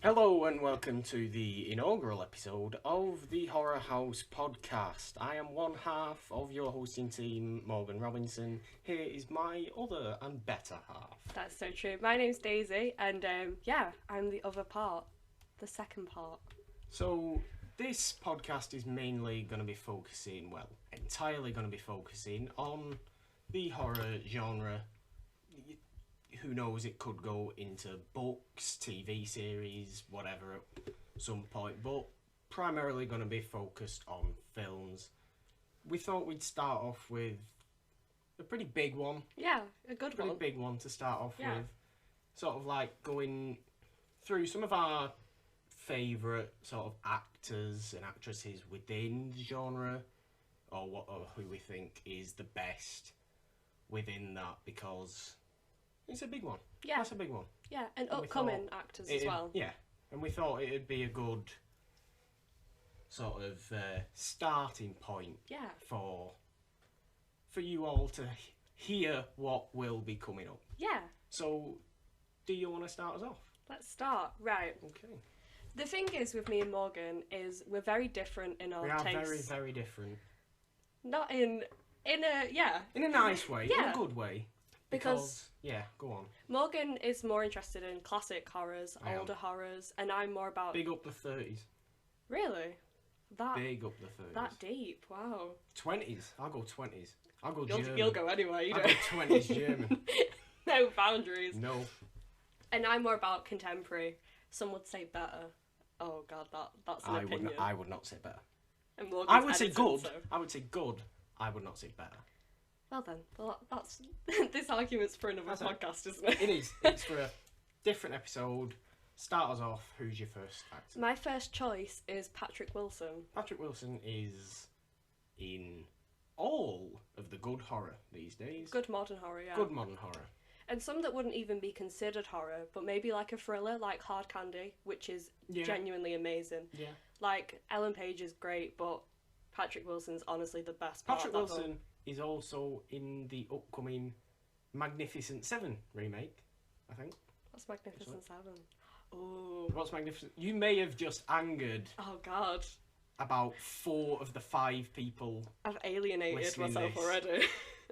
Hello and welcome to the inaugural episode of the HorrorHouse podcast. I am one half of your hosting team, Morgan Robinson. Here is my other and better half. That's so true. My name's Daisy, and I'm the other part, the second part. So this podcast is mainly going to be focusing, entirely going to be focusing on the horror genre. Who knows, it could go into books, TV series, whatever at some point, but primarily going to be focused on films. We thought we'd start off with a pretty big one. Yeah, a good one. Pretty big one to start off with. Sort of like going through some of our favourite sort of actors and actresses within the genre, or who we think is the best within that, because it's a big one. Yeah. That's a big one. Yeah, and upcoming actors as well. Yeah, and we thought it'd be a good sort of starting point for you all to hear what will be coming up. Yeah. So, do you want to start us off? Let's start. Right. Okay. The thing is with me and Morgan is we're very different in our tastes. We are very, very different. Not in a nice way, in Yeah. a good way. Because go on. Morgan is more interested in classic horrors, older horrors, and I'm more about... Big up the 30s. Really? Big up the 30s. That deep, wow. 20s. I'll go 20s. I'll go German. You'll go anywhere, I'll go 20s German. No boundaries. No. And I'm more about contemporary. Some would say better. Oh god, that's an opinion. I would not say better. And Morgan's I would say edited, good. so- I would say good. I would not say better. Well then, that's this argument's for another podcast, isn't it? It is. It's for a different episode. Start us off. Who's your first actor? My first choice is Patrick Wilson. Patrick Wilson is in all of the good horror these days. Good modern horror, yeah. Good modern horror. And some that wouldn't even be considered horror, but maybe like a thriller, like Hard Candy, which is genuinely amazing. Yeah. Like, Ellen Page is great, but Patrick Wilson's honestly the best part Patrick of that Wilson film. is also in the upcoming Magnificent Seven remake, I think. What's Magnificent Seven? Oh. What's Magnificent? You may have just angered Oh god. about 4 of the 5 people I've alienated listening myself this. already.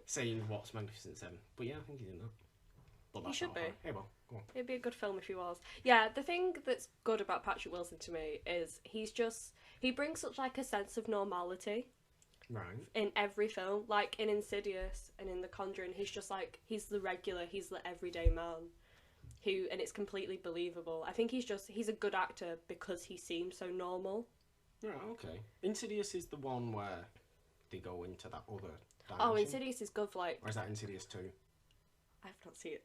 saying what's Magnificent Seven. But yeah, I think he's in that. But He that's should not be. horror. Hey, well, go on. It'd be a good film if he was. Yeah, the thing that's good about Patrick Wilson to me is he brings such like a sense of normality Right. in every film. Like in Insidious and in The Conjuring, he's just like, he's the regular, he's the everyday man. And it's completely believable. I think he's a good actor because he seems so normal. Right, okay. Insidious is the one where they go into that other dimension. Oh, Insidious is good for like... Or is that Insidious 2?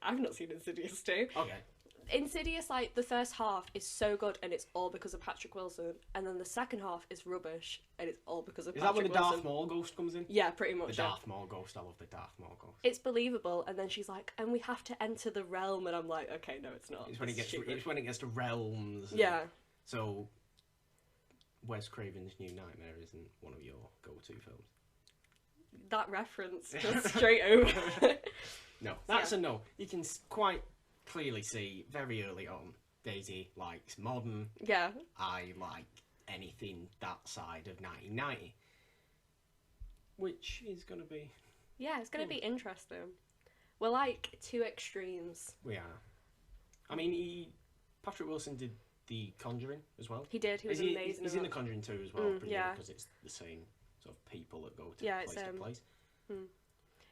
I've not seen Insidious 2. Okay. Insidious, like, the first half is so good and it's all because of Patrick Wilson, and then the second half is rubbish and it's all because of Patrick Wilson. Is that when the Darth Maul ghost comes in? Yeah, pretty much. The Darth Maul ghost. I love the Darth Maul ghost. It's believable, and then she's like, and we have to enter the realm, and I'm like, okay, no, it's not. It's when it gets to realms. Yeah. So, Wes Craven's New Nightmare isn't one of your go-to films. That reference, just straight over. No, that's a no. You can quite clearly see very early on, Daisy likes modern. Yeah. I like anything that side of 1990. Which is going to be... Yeah, it's going to be interesting. We're like two extremes. We are. I mean, Patrick Wilson did The Conjuring as well. He did, he was amazing. He's in The Conjuring 2 as well, because it's the same sort of people that go to place to place.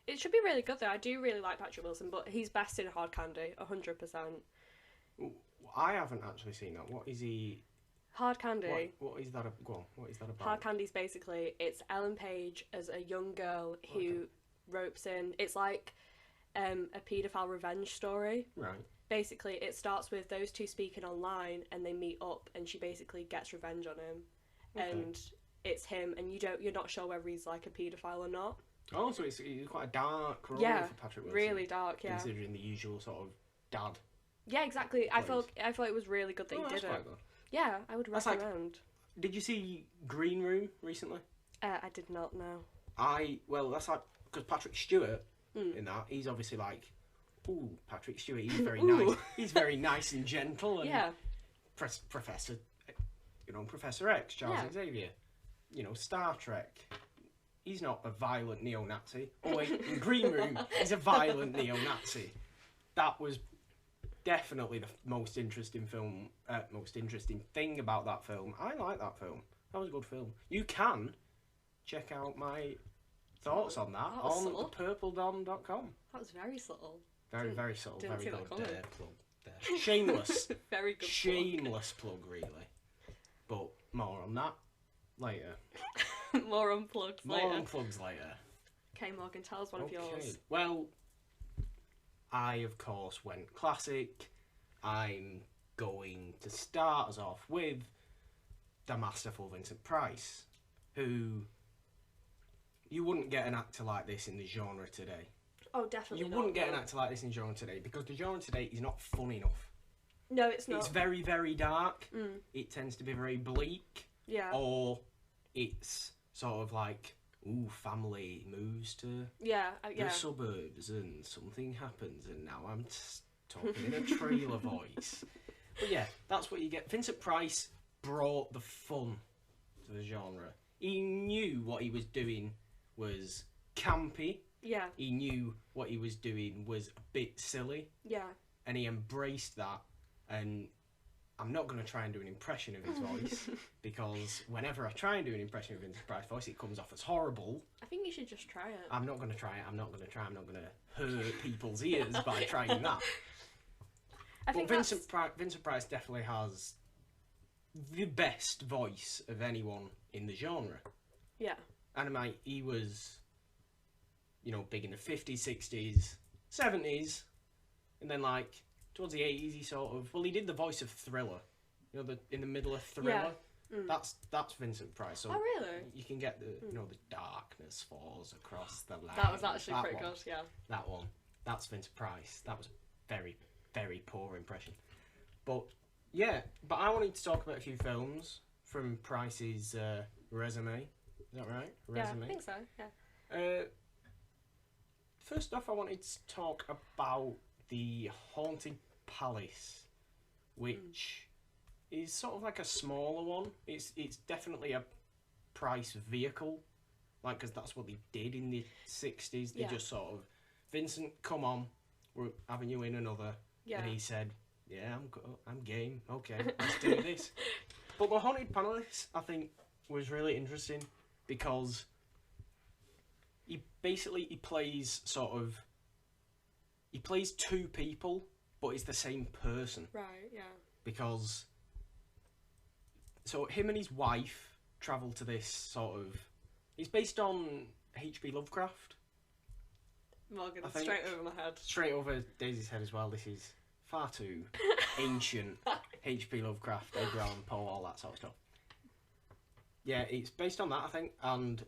It should be really good though. I do really like Patrick Wilson, but he's best in Hard Candy, 100%. I haven't actually seen that. What is he... Hard Candy. What is that? Go on. What is that about? Hard Candy's basically, it's Ellen Page as a young girl who ropes in. It's like a paedophile revenge story. Right. Basically, it starts with those two speaking online, and they meet up, and she basically gets revenge on him, and it's him, and you're not sure whether he's like a paedophile or not. Oh, so it's quite a dark role for Patrick Wilson. Really dark, yeah. Considering the usual sort of dad. Yeah, exactly. I thought it was really good that he did it. Quite good. Yeah, I would recommend. Did you see Green Room recently? I did not know. That's like, because Patrick Stewart in that, he's obviously like, ooh, Patrick Stewart, he's very nice. He's very nice and gentle. And Yeah. Professor, Professor X, Charles Yeah. Xavier, Star Trek. He's not a violent neo-Nazi. Oh wait, in Green Room, he's a violent neo-Nazi. That was definitely the most interesting thing about that film. I like that film. That was a good film. You can check out my thoughts on that was on subtle. thepurpledom.com. That was very subtle. Very, very subtle. didn't Very see good that coming. plug there. Shameless. Very good. Shameless plug, really. But more on that later. Plug. More on plugs More later. on plugs later. Okay, Morgan, tell us one of yours. Well, I, of course, went classic. I'm going to start us off with the masterful Vincent Price, who you wouldn't get an actor like this in the genre today. Oh, definitely You not, wouldn't get no. an actor like this in genre today because the genre today is not fun enough. No, it's not. It's very, very dark. Mm. It tends to be very bleak, Yeah. or it's sort of like, ooh, family moves to Yeah. the Yeah. suburbs and something happens and now I'm talking in a trailer voice. But yeah, that's what you get. Vincent Price brought the fun to the genre. He knew what he was doing was campy. Yeah. He knew what he was doing was a bit silly, Yeah. and he embraced that. And I'm not going to try and do an impression of his voice because whenever I try and do an impression of Vincent Price's voice, it comes off as horrible. I think you should just try it. I'm not going to try it. I'm not going to hurt people's ears by trying that. I think But Vincent Price definitely has the best voice of anyone in the genre. Yeah. And he was, big in the 50s, 60s, 70s, and then towards the 80s he did the voice of Thriller. In the middle of Thriller. Yeah. Mm. That's Vincent Price. So Oh, really? you can get the darkness falls across the land. That was actually That pretty one. good, yeah. That one. That's Vincent Price. That was a very, very poor impression. But I wanted to talk about a few films from Price's resume. Is that right? Resume. Yeah, I think so, yeah. First off, I wanted to talk about the Haunted Palace, which is sort of like a smaller one. It's definitely a Price vehicle, because that's what they did in the 60s. They just sort of, Vincent, come on, we're having you in another. Yeah. And he said, yeah, I'm game. Okay, let's do this. But the Haunted Palace, I think, was really interesting because he plays two people, but it's the same person. Right, yeah. Because, so him and his wife travel to this it's based on H.P. Lovecraft. Morgan, I think- straight over my head. Straight over Daisy's head as well. This is far too ancient. H.P. Lovecraft, Edgar Allan Poe, all that sort of stuff. Yeah, it's based on that, I think, and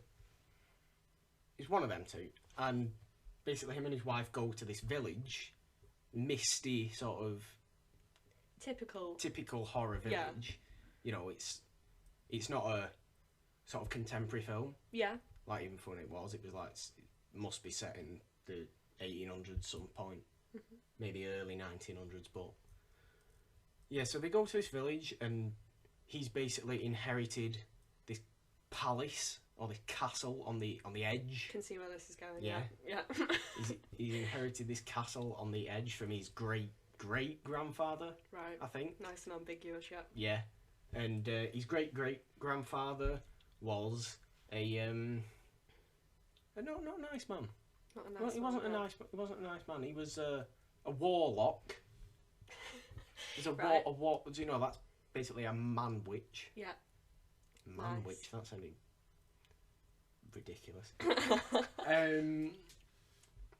it's one of them two. And basically, him and his wife go to this village, misty sort of typical horror village. Yeah. It's not a sort of contemporary film. Yeah. Even when it was it must be set in the 1800s some point, maybe early 1900s. But yeah, so they go to this village, and he's basically inherited this palace or this castle on the edge. Can see where this is going. Yeah. Yeah. He's inherited this castle on the edge from his great grandfather, Right. I think. Nice and ambiguous, yeah. Yeah, and his great grandfather was a not nice man. Not a nice Well, he wasn't one, a no. nice. He wasn't a nice man. He was a warlock. He's a Right. war. Do you know that's basically a man witch? Yeah. Man Nice. witch. That sounded ridiculous.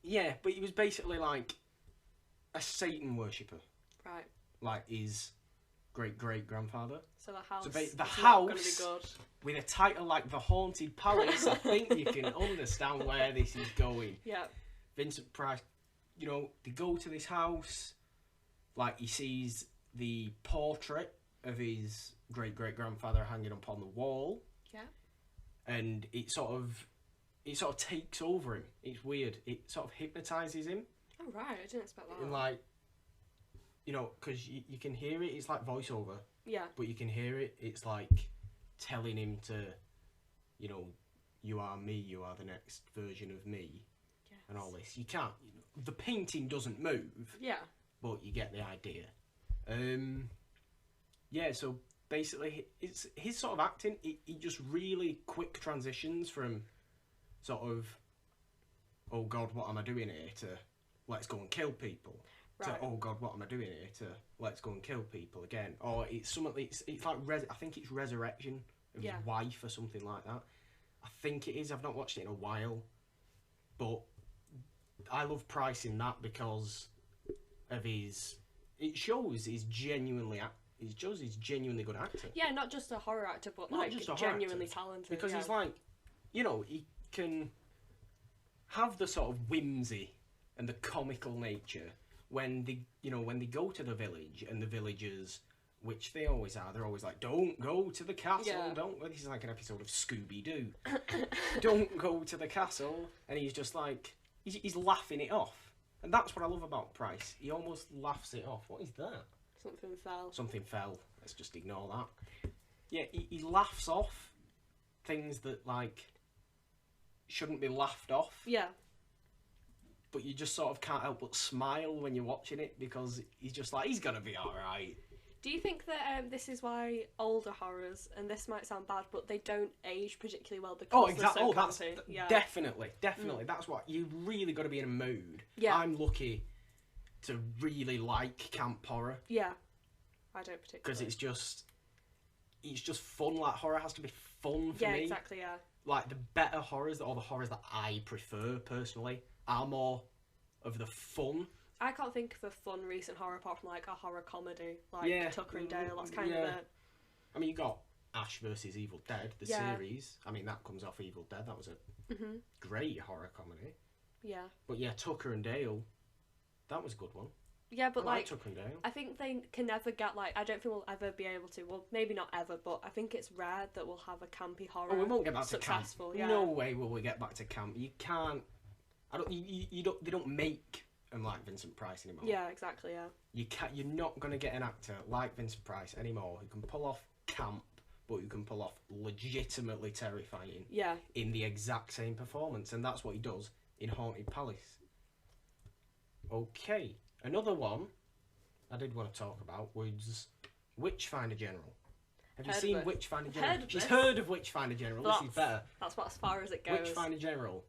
Yeah, but he was basically like a Satan worshipper, Right. like his great grandfather. So the house the is house- not going to be good. With a title like The Haunted Palace, I think you can understand where this is going. Yeah. Vincent Price, they go to this house, he sees the portrait of his great grandfather hanging up on the wall. Yeah. And it sort of takes over him. It's weird. It sort of hypnotizes him. Oh, right. I didn't expect that. And you know, because you can hear it. It's like voiceover, Yeah. but you can hear it. It's like telling him to, you know, you are me. You are the next version of me, Yes. and all this. You can't. The painting doesn't move, Yeah. but you get the idea. Yeah. So basically, it's his sort of acting. He just really quick transitions from sort of, oh God, what am I doing here, to let's go and kill people. Right. To, oh God, what am I doing here, to let's go and kill people again. Or it's something. It's like I think it's resurrection of his wife or something like that. I think it is. I've not watched it in a while, but I love Price in that because of his. It shows he's genuinely. It shows he's genuinely good actor. Yeah, not just a horror actor, but Not like just a horror genuinely actor. talented. Because yeah. he's like, you know, he can have the sort of whimsy and the comical nature when they, you know, when they go to the village and the villagers, which they always are, they're always like, don't go to the castle, Yeah. don't. This is like an episode of Scooby-Doo. Don't go to the castle. And he's just like, he's laughing it off. And that's what I love about Price. He almost laughs it off. What is that? Something fell. Something fell. Let's just ignore that. Yeah, he laughs off things that, like, shouldn't be laughed off. Yeah. But you just sort of can't help but smile when you're watching it because he's just like, he's gonna be alright. Do you think that this is why older horrors, and this might sound bad, but they don't age particularly well because they're so campy? Yeah. Definitely. That's what, you really got to be in a mood. Yeah. I'm lucky to really like camp horror Yeah. I don't particularly. because it's just fun. Like, horror has to be fun for yeah, me. exactly. Yeah. Like, the better horrors, or the horrors that I prefer personally, are more of the fun. I can't think of a fun recent horror apart from like a horror comedy, like Yeah. Tucker and Dale. That's kind Yeah. of it. I mean, you got Ash versus Evil Dead, the Yeah. series. I mean, that comes off Evil Dead. That was a great horror comedy. Yeah. But yeah, Tucker and Dale, that was a good one. Yeah, but I like like, Tucker and Dale. I think they can never get like. I don't think we'll ever be able to. Well, maybe not ever, but I think it's rare that we'll have a campy horror. Oh, we won't get back to camp. successful. Yeah. No way will we get back to camp. You can't. I don't. You don't. They don't make them like Vincent Price anymore. Yeah, exactly. Yeah. You can't. You're not gonna get an actor like Vincent Price anymore who can pull off camp, but who can pull off legitimately terrifying Yeah. in the exact same performance, and that's what he does in Haunted Palace. Okay, another one I did want to talk about was Witchfinder General. Have you Heard of seen it. Witchfinder General? Heard of She's this. heard of Witchfinder General. This is better. That's about as far as it goes. Witchfinder General.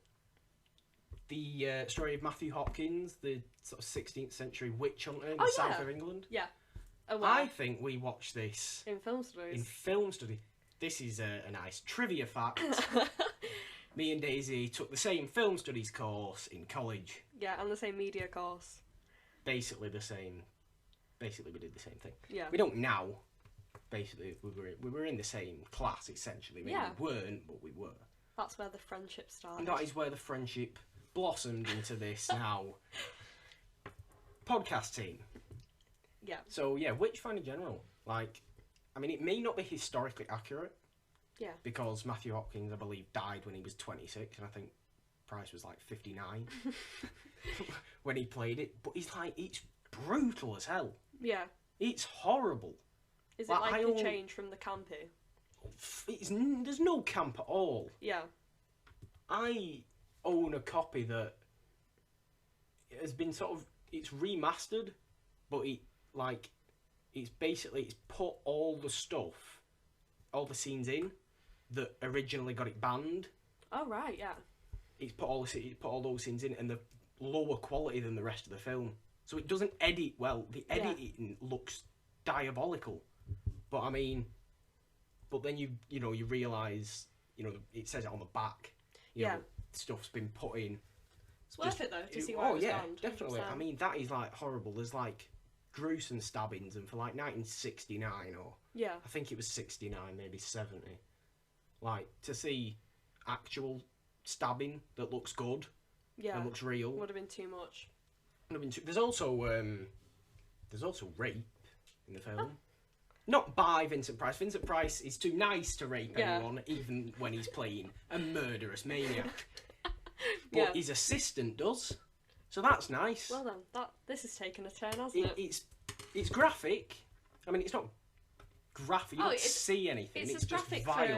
The story of Matthew Hopkins, the sort of 16th century witch hunter in the south yeah. of England. Yeah. Oh, wow. I think we watched this In film studies. in film study. This is a nice trivia fact. Me and Daisy took the same film studies course in college. Yeah, and the same media course. Basically the same. Basically, we did the same thing. Yeah. We don't now. Basically, we were in the same class essentially. Maybe Yeah. we weren't, but we were. That's where the friendship started. And that is where the friendship blossomed into this now podcast team. Yeah. So yeah, Witchfinder General. Like, I mean, it may not be historically accurate. Yeah. Because Matthew Hopkins, I believe, died when he was 26, and I think Price was like 59 when he played it. But it's like, it's brutal as hell. Yeah. It's horrible. Is it Like, like I a own- change from the campy? There's no camp at all. Yeah. I own a copy that has been sort of, it's remastered, but it's put all the stuff, all the scenes in that originally got it banned. Oh right, yeah. It's put all those scenes in, and they're lower quality than the rest of the film, so it doesn't edit well. The editing looks diabolical, but I mean, but then you realise, it says it on the back, you know, stuff's been put in. It's worth it though to see why it was banned. Definitely. 100%. I mean, that is like horrible. There's like gruesome stabbings, and for like 1969, or Yeah. I think it was 69, maybe 70. Like, to see actual stabbing that looks good Yeah. and looks real. Would have been too much. There's also rape in the film. Not by Vincent Price. Vincent Price is too nice to rape anyone, even when he's playing a murderous maniac. But his assistant does, so that's nice. Well then, this has taken a turn, hasn't it? It's It's graphic. I mean, it's not graphic. You don't see anything. It's It's just graphic vile. for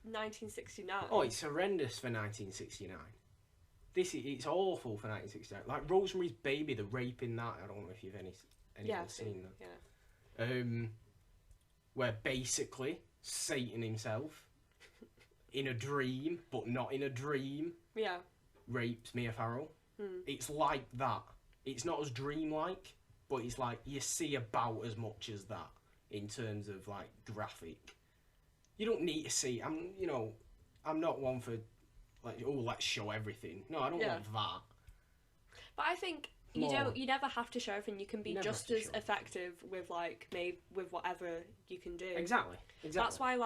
1969. Oh, it's horrendous for 1969. It's awful for 1969. Like Rosemary's Baby, the rape in that. I don't know if you've anyone seen that. Yeah. Where basically Satan himself, in a dream, but not in a dream, Yeah. rapes Mia Farrow. Hmm. It's like that. It's not as dreamlike, but it's like you see about as much as that in terms of like graphic. You don't need to see. I'm not one for like, oh, let's show everything. No, I don't want that. But I think you never have to show everything. You can be just as effective with with whatever you can do. Exactly. That's why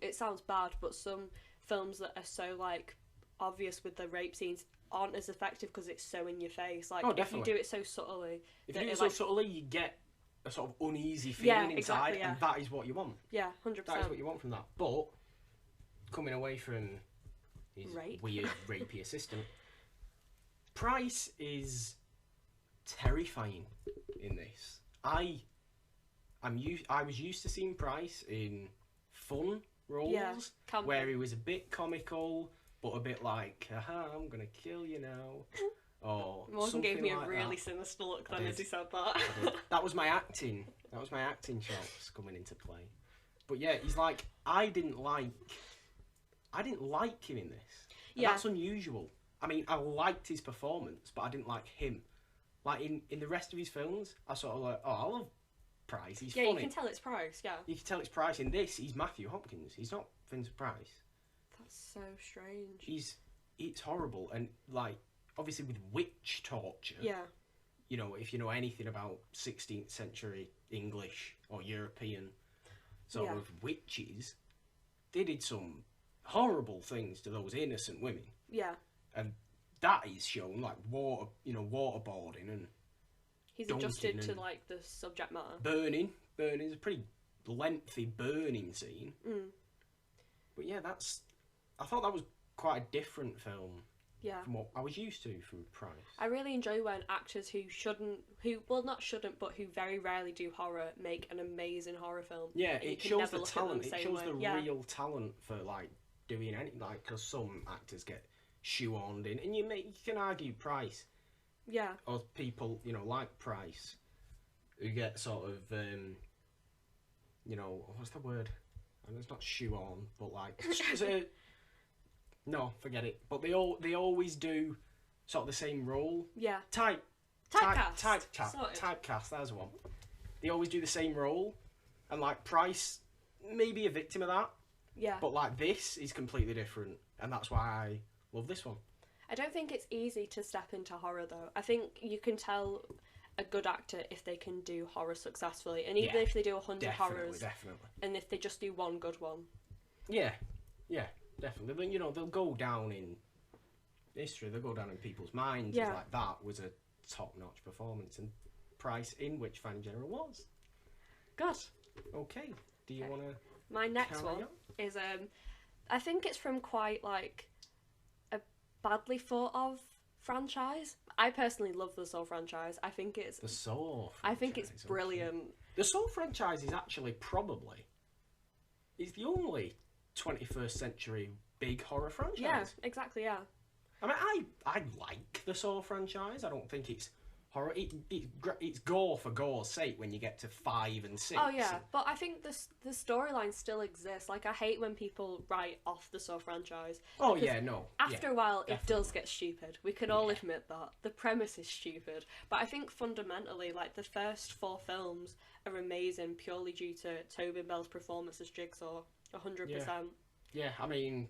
it sounds bad, but some films that are so like obvious with the rape scenes aren't as effective because it's so in your face. Like if you do it so subtly, if you do it so subtly, you get a sort of uneasy feeling inside, and that is what you want. Yeah, 100%. That is what you want from that. But coming away from his weird rapey assistant, Price is terrifying in this. I was used to seeing Price in fun roles where he was a bit comical but a bit like, aha, I'm gonna kill you now. Or Morgan gave me like a really sinister look then as he said that. That was my acting. That was my acting chops coming into play. But yeah, he's like, I didn't like him in this. And that's unusual. I mean, I liked his performance, but I didn't like him. Like in the rest of his films, I sort of like, oh, I love Price. He's funny. Yeah, you can tell it's Price. Yeah. You can tell it's Price. In this, he's Matthew Hopkins. He's not Vincent Price. That's so strange. It's horrible, and like obviously with witch torture. Yeah. You know, if you know anything about 16th century English or European sort of witches, they did some horrible things to those innocent women. Yeah. And that is shown, like waterboarding and he's adjusted to like the subject matter. Burning is a pretty lengthy burning scene. But yeah, I thought that was quite a different film. Yeah. From what I was used to from Price. I really enjoy when actors who very rarely do horror make an amazing horror film. Yeah, it shows the talent. It shows the real talent for like doing anything. Like, because some actors get shoehorned in, and you can argue Price. Yeah. Or people, like Price, who get sort of, what's the word? And it's not shoehorn, but like, no, forget it. But they always do sort of the same role. Yeah. Typecast. There's one. They always do the same role, and like Price may be a victim of that. Yeah. But like this is completely different, and that's why I love this one. I don't think it's easy to step into horror though. I think you can tell a good actor if they can do horror successfully, and even if they do 100 horrors, definitely, and if they just do one good one. Yeah, definitely. But they'll go down in history. They'll go down in people's minds. Yeah. Like that was a top-notch performance, and Price in which Finding General was. Good. Okay. Do you want to? My next one is I think it's from quite like a badly thought of franchise. I personally love the Saw franchise. I think it's the Saw. I think it's brilliant. Okay. The Saw franchise is actually it's the only 21st century big horror franchise. Yeah, exactly. Yeah. I mean, I like the Saw franchise. I don't think it's horror. It's gore for gore's sake when you get to 5 and 6. Oh yeah, but I think the storyline still exists. Like, I hate when people write off the Saw franchise. Oh yeah, no. After a while, it does get stupid. We can all admit that. The premise is stupid. But I think fundamentally, like, the first 4 films are amazing purely due to Tobin Bell's performance as Jigsaw. 100%. Yeah, I mean,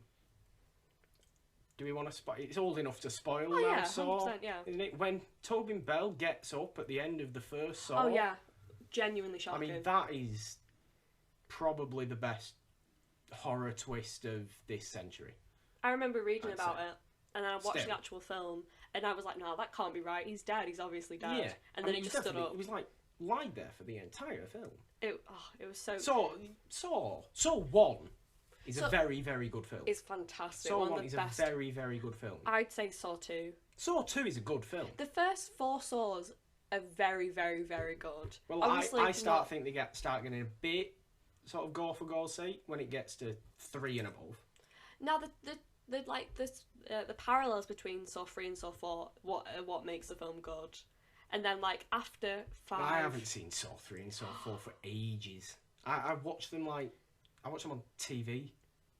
do we want to spoil? It's old enough to spoil now, yeah, Saw. 100%, yeah. Isn't it? When Tobin Bell gets up at the end of the first Saw. Oh yeah, genuinely shocking. I mean, that is probably the best horror twist of this century. I remember reading about it, and I watched the actual film, and I was like, no, that can't be right. He's dead. He's obviously dead. Yeah. And then he just stood up. It was like lied there for the entire film. It was so... Saw 1 is a very, very good film. It's fantastic. Saw One 1 of the is best. a very, very good film. I'd say Saw 2. Saw 2 is a good film. The first 4 Saws are very, very, very good. Well, Obviously, I think they start getting a bit sort of gore for gore's sake when it gets to 3 and above. Now the parallels between Saw 3 and Saw 4, what makes the film good, and then like after 5. I haven't seen Saw 3 and Saw 4 for ages. I watch them on TV.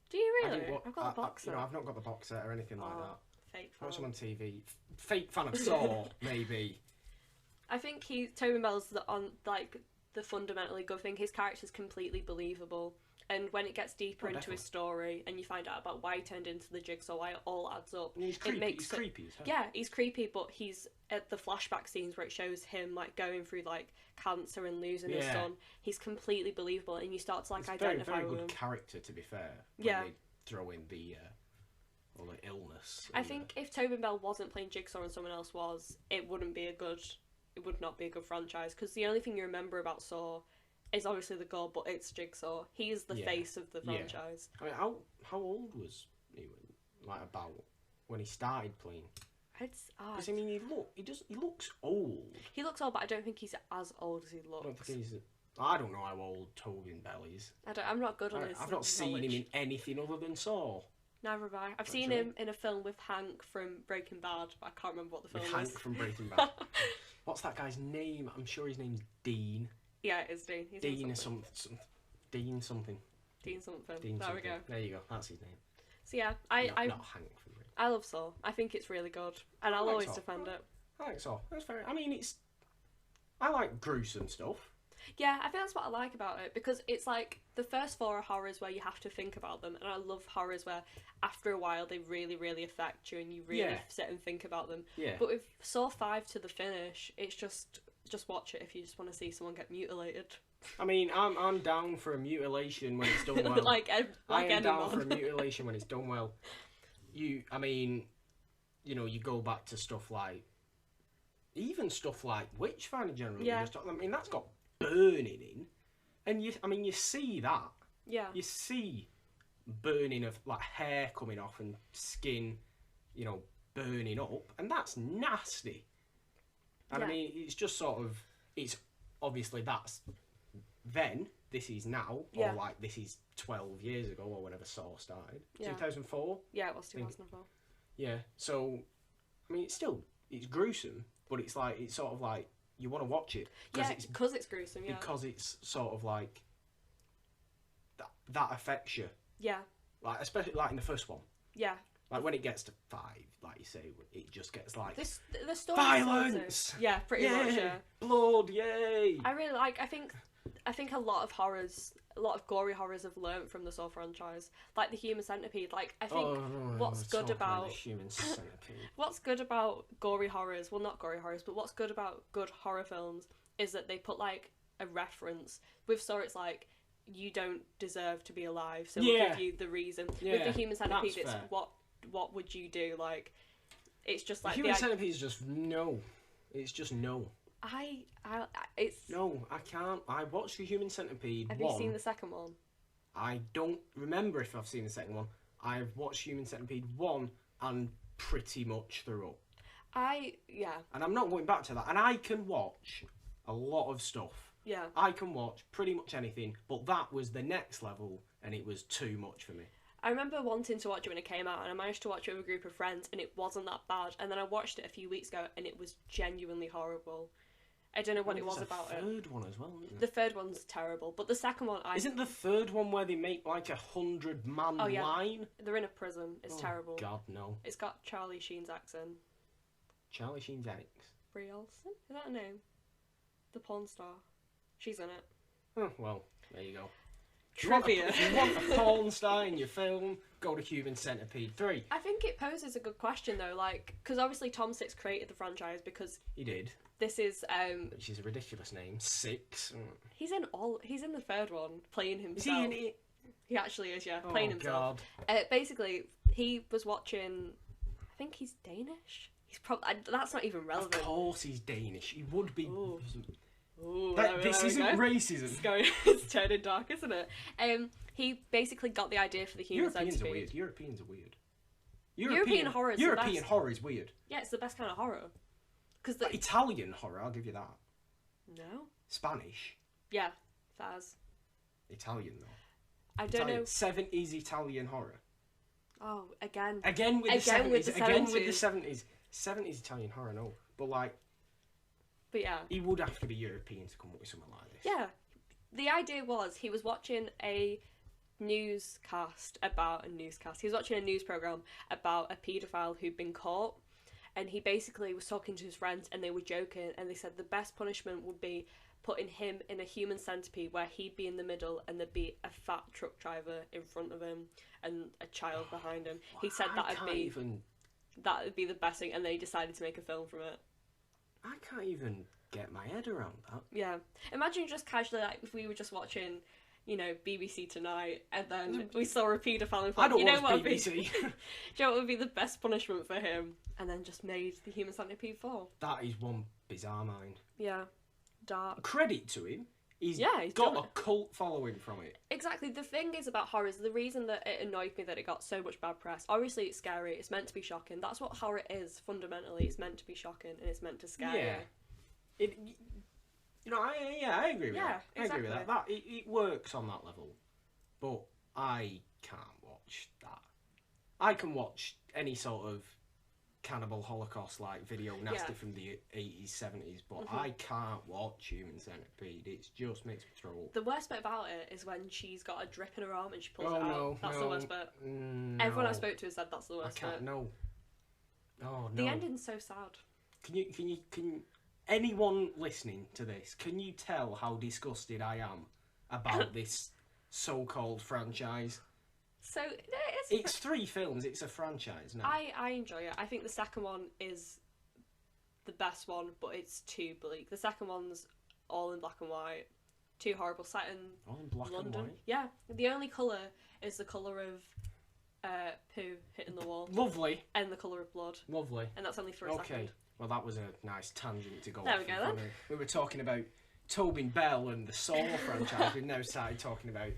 Do you really? I've got the box set. I've not got the box set or anything like that. Fake I watch fan. them on TV. Fake fan of Saw, maybe. I think Tobin Bell's the fundamentally good thing. His character's completely believable, and when it gets deeper into his story, and you find out about why he turned into the Jigsaw, why it all adds up, And he's creepy. he's creepy as hell. Yeah, he's creepy, but he's at the flashback scenes where it shows him like going through like cancer and losing his son. He's completely believable, and you start to like identify very with good him. character, to be fair. When they throw in the all the illness. I think if Tobin Bell wasn't playing Jigsaw and someone else was, it would not be a good franchise, because the only thing you remember about Saw is obviously the gore, but it's Jigsaw. He is the face of the franchise. I mean, how old was he about when he started playing? Because I mean, he looks old. He looks old, but I don't think he's as old as he looks. I don't know how old Tobin Bell is. I'm not good on his. I've not seen him in anything other than Saw. Neither have I. I've seen him in a film with Hank from Breaking Bad, but I can't remember what the film is. Hank from Breaking Bad. What's that guy's name? I'm sure his name's Dean. Yeah, it is Dean. He's Dean or something. Dean something. Dean something. Dean there something. we go. There you go. That's his name. So yeah, not Hank from Breaking Bad. I love Saw. I think it's really good, and I'll always defend it. I like Saw. That's fair. I mean, I like gruesome stuff. Yeah, I think that's what I like about it, because it's like the first 4 are horrors where you have to think about them, and I love horrors where after a while they really, really affect you and you really sit and think about them. Yeah. But with Saw 5 to the finish, it's just watch it if you just want to see someone get mutilated. I mean, I'm down for a mutilation when it's done well. I am down for a mutilation when it's done well. You go back to stuff like, even stuff like Witchfinder generally. Yeah. I mean, that's got burning in, and you see that. Yeah. You see burning of like hair coming off and skin, burning up, and that's nasty. And I mean, it's just sort of, it's obviously that's then, this is now, or like this is 12 years ago, or whenever Saw started. 2004? Yeah, it was 2004. Yeah, so, I mean, it's gruesome, but it's sort of like, you want to watch it. Because it's gruesome, yeah. Because it's sort of like, that affects you. Yeah. Like, especially like in the first one. Yeah. Like when it gets to 5, like you say, it just gets like the story violence. Yeah, pretty much. Yeah. Blood, yay! I really like. I think a lot of horrors, a lot of gory horrors, have learnt from the Saw franchise. Like the Human Centipede. Like I think what's good about Human Centipede. What's good about gory horrors? Well, not gory horrors, but what's good about good horror films is that they put like a reference. With Saw, it's like, you don't deserve to be alive, so we'll give you the reason. With the Human Centipede, it's what would you do? Like, it's just like the Human Centipede is just no. It's just no. It's no. I can't. I watched the Human Centipede. Have you seen the second one? I don't remember if I've seen the second one. I've watched Human Centipede 1 and pretty much threw up. And I'm not going back to that. And I can watch a lot of stuff. Yeah. I can watch pretty much anything, but that was the next level, and it was too much for me. I remember wanting to watch it when it came out, and I managed to watch it with a group of friends, and it wasn't that bad. And then I watched it a few weeks ago, and it was genuinely horrible. I don't know what it was about it. The third one as well, isn't The third one's terrible, but the second one, Isn't the third one where they make like 100-man line? They're in a prison. It's terrible. God, no. It's got Charlie Sheen's accent. Charlie Sheen's ex? Brie Olsen? Is that her name? The porn star. She's in it. Oh, well, there you go. Trivia. If you want a porn star in your film, go to Human Centipede 3. I think it poses a good question though, like, because obviously Tom Six created the franchise because he did. This is which is a ridiculous name. Six. He's in the third one playing himself. Is he in it? He actually is, yeah, playing himself. God. Basically, he was watching. I think he's Danish. He's probably that's not even relevant. Of course, he's Danish. He would be. Ooh, this isn't racism. It's turning dark, isn't it? He basically got the idea for the Human Centipede. Europeans are weird. European horror is European horror is weird. Yeah, it's the best kind of horror. Because But Italian horror, I'll give you that. No. Spanish. Yeah, Faz. Italian though. I don't know. 70s Italian horror. Oh, again. Again with the 70s. Again with the 70s. 70s Italian horror, no. But like. But yeah. He would have to be European to come up with something like this. Yeah. The idea was he was watching a newscast. He was watching a news program about a paedophile who'd been caught, and he basically was talking to his friends, and they were joking, and they said the best punishment would be putting him in a human centipede where he'd be in the middle and there'd be a fat truck driver in front of him and a child behind him. He said that'd be the best thing, and they decided to make a film from it. I can't even get my head around that. Yeah. Imagine just casually, like, if we were just watching, you know, BBC Tonight, and then we saw a paedophile and thought, I don't watch what BBC. Do you know what would be the best punishment for him? And then just made the human centipede fall. That is one bizarre mind. Yeah. Dark. Credit to him. He's got got a cult following from it. Exactly. The thing is about horror is the reason that it annoyed me that it got so much bad press. Obviously, it's scary. It's meant to be shocking. That's what horror is, fundamentally. It's meant to be shocking, and it's meant to scare you. I agree with that. Exactly. I agree with that. It works on that level. But I can't watch that. I can watch any sort of cannibal holocaust like video nasty from the 80s 70s, but I can't watch Human Centipede. It just makes me throw up. The worst bit about it is when she's got a drip in her arm and she pulls it out. No, that's the worst bit. No. Everyone I spoke to has said that's the worst bit. No. Oh no. The ending's so sad. Can anyone listening to this, can you tell how disgusted I am about this so-called franchise? So it's 3 films. It's a franchise now. I enjoy it. I think the second one is the best one, but it's too bleak. The second one's all in black and white. Too horrible. Set in all in black London. and white. Yeah. The only colour is the colour of poo hitting the wall. Lovely. And the colour of blood. Lovely. And that's only for a second. Well, that was a nice tangent to go There off. we go then. We were talking about Tobin Bell and the Saw franchise. We've now started talking about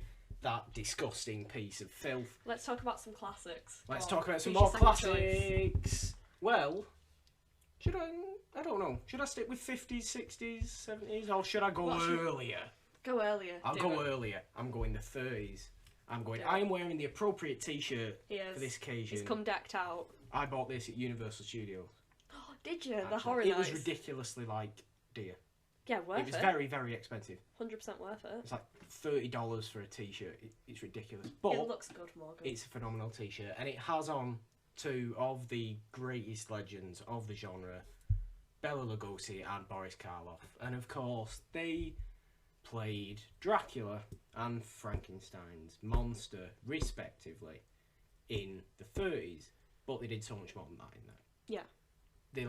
that disgusting piece of filth. Let's talk about some classics. Let's talk about some who's more your second classics. choice? Well, should I don't know. Should I stick with 50s, 60s, 70s, or should I go earlier? Go earlier. I'll go earlier. I'm going the 30s. I am wearing the appropriate t-shirt for this occasion. He's come decked out. I bought this at Universal Studios. Oh, did you? The Actually, horror It nights. was ridiculously dear. Yeah, worth it. It was very, very expensive. 100% worth it. It's like $30 for a t-shirt. It's ridiculous. But it looks good, Morgan. it's a phenomenal t-shirt, and it has on 2 of the greatest legends of the genre, Bela Lugosi and Boris Karloff. And of course, they played Dracula and Frankenstein's monster, respectively, in the 30s. But they did so much more than that in there. Yeah. They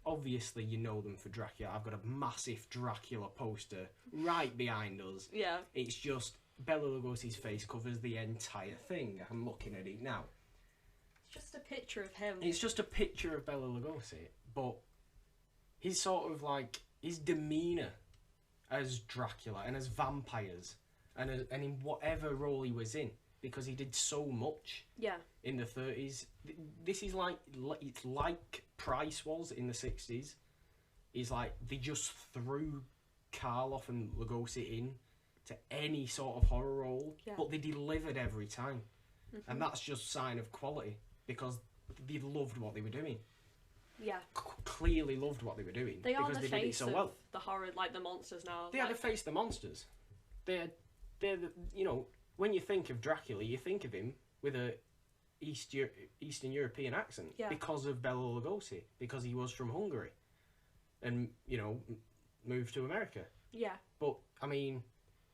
obviously you know them for Dracula. I've got a massive Dracula poster right behind us. Yeah. It's just Bela Lugosi's face covers the entire thing. I'm looking at it now. It's just a picture of him. It's just a picture of Bela Lugosi, but his sort of his demeanour as Dracula and as vampires and in whatever role he was in, because he did so much. Yeah. In the 30s, this is it's like Price was in the 60s. Is they just threw Karloff and Lugosi in to any sort of horror role, but they delivered every time, and that's just sign of quality because they loved what they were doing. Yeah. Clearly loved what they were doing because they did it so well. The horror, like the monsters now. They had to face the monsters. They're when you think of Dracula, you think of him with a Eastern European accent because of Bela Lugosi, because he was from Hungary and moved to America. Yeah. But I mean,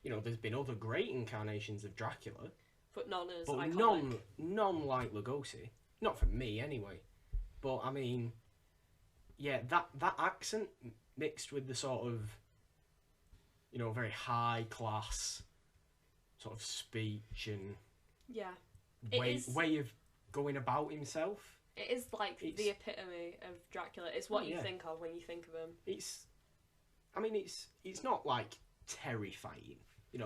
there's been other great incarnations of Dracula, but none as but iconic. none like Lugosi. Not for me anyway. But I mean, yeah, that accent mixed with the sort of very high class sort of speech and way of going about himself. It is the epitome of Dracula. It's what you think of when you think of him. It's not terrifying.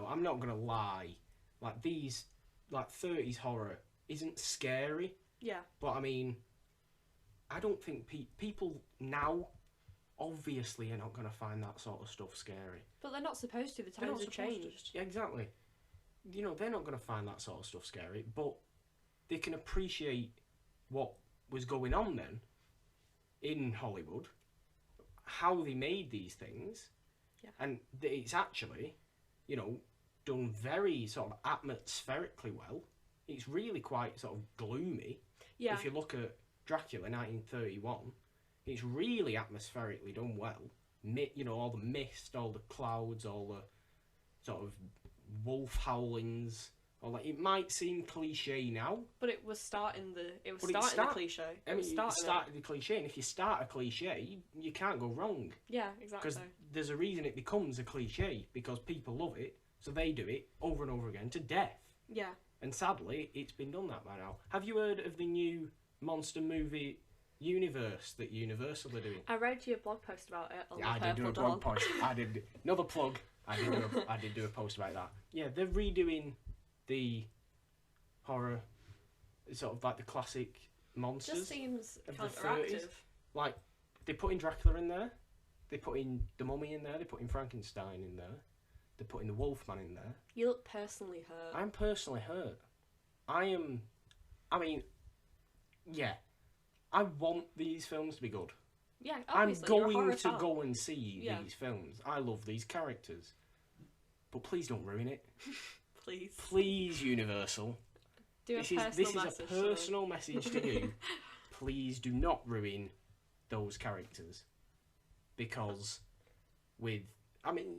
I'm not gonna lie. These 30s horror isn't scary. Yeah. But I mean, I don't think people now obviously you're not going to find that sort of stuff scary. But they're not supposed to. The They're not times have supposed to. changed. Yeah, exactly. You know, they're not going to find that sort of stuff scary, but they can appreciate what was going on then in Hollywood, how they made these things, Yeah. and it's actually, you know, done very sort of atmospherically well. It's really quite sort of gloomy. Yeah. If you look at Dracula 1931, it's really atmospherically done well. You know, all the mist, all the clouds, all the sort of wolf howlings. Or like, it might seem cliche now. But it was starting the. It was But it starting the cliche. I mean, it started the cliche, and if you start a cliche, you can't go wrong. Yeah, exactly. Because there's a reason it becomes a cliche, because people love it, so they do it over and over again to death. Yeah. And sadly, it's been done that by now. Have you heard of the new monster movie universe that Universal are doing? I read your blog post about it. On Yeah, I did do a blog post. I did another plug. I did do a post about that. Yeah, they're redoing the horror, sort of like the classic monsters. Just seems of the counteractive. 30s. Like, they put in Dracula in there, they put in the Mummy in there, they put in Frankenstein in there, they put in the Wolfman in there. You look personally hurt. I'm personally hurt. I mean, yeah, I want these films to be good. Yeah, I'm obviously, you're a going horror to fan. go and see Yeah. these films. I love these characters. But please don't ruin it. Please. Please, Universal. Do a This personal is a message to them. personal message to you. Please do not ruin those characters. Because I mean,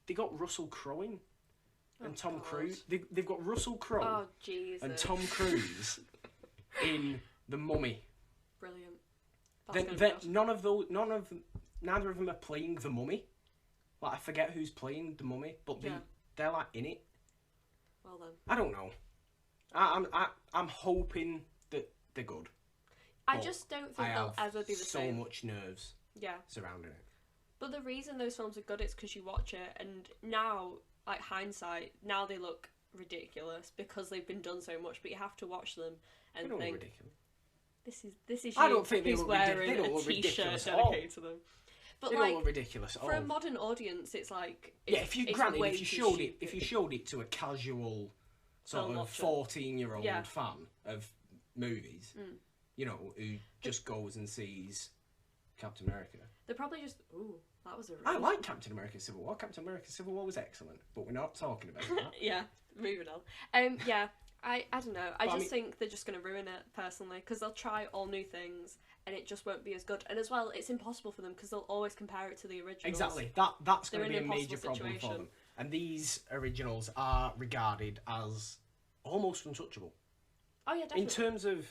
they got Russell Crowe in. And Tom God. Cruise. They've got Russell Crowe Oh, Jesus. and Tom Cruise in The Mummy. Brilliant. That's gonna be good. Neither of them are playing the Mummy. Like, I forget who's playing the Mummy, but they're like in it. Well then. I don't know. I'm hoping that they're good. I But just don't I think they'll have ever be the so same. much nerves Yeah. surrounding it. But the reason those films are good is because you watch it, and now, like hindsight, now they look ridiculous because they've been done so much. But you have to watch them and They don't look think, ridiculous. this is I you don't think they who's look wearing they don't a look t-shirt ridiculous at all. dedicated to them. But They like, don't look ridiculous at all. for a modern audience, it's like Yeah, if you it's granted, way if you too showed it, stupid. if you showed it to a casual sort Film of watcher. 14-year-old Yeah. fan of movies, Mm. you know, who just goes and sees Captain America. They're probably just, ooh, that was a I really like Captain America Civil War. Captain America Civil War was excellent, but we're not talking about that. Yeah, moving on. Yeah, I don't know. I But I just think they're just going to ruin it, personally, because they'll try all new things, and it just won't be as good. And as well, it's impossible for them, because they'll always compare it to the originals. Exactly. That's They're going to in be a an major impossible problem for situation. them. And these originals are regarded as almost untouchable. Oh, yeah, definitely. In terms of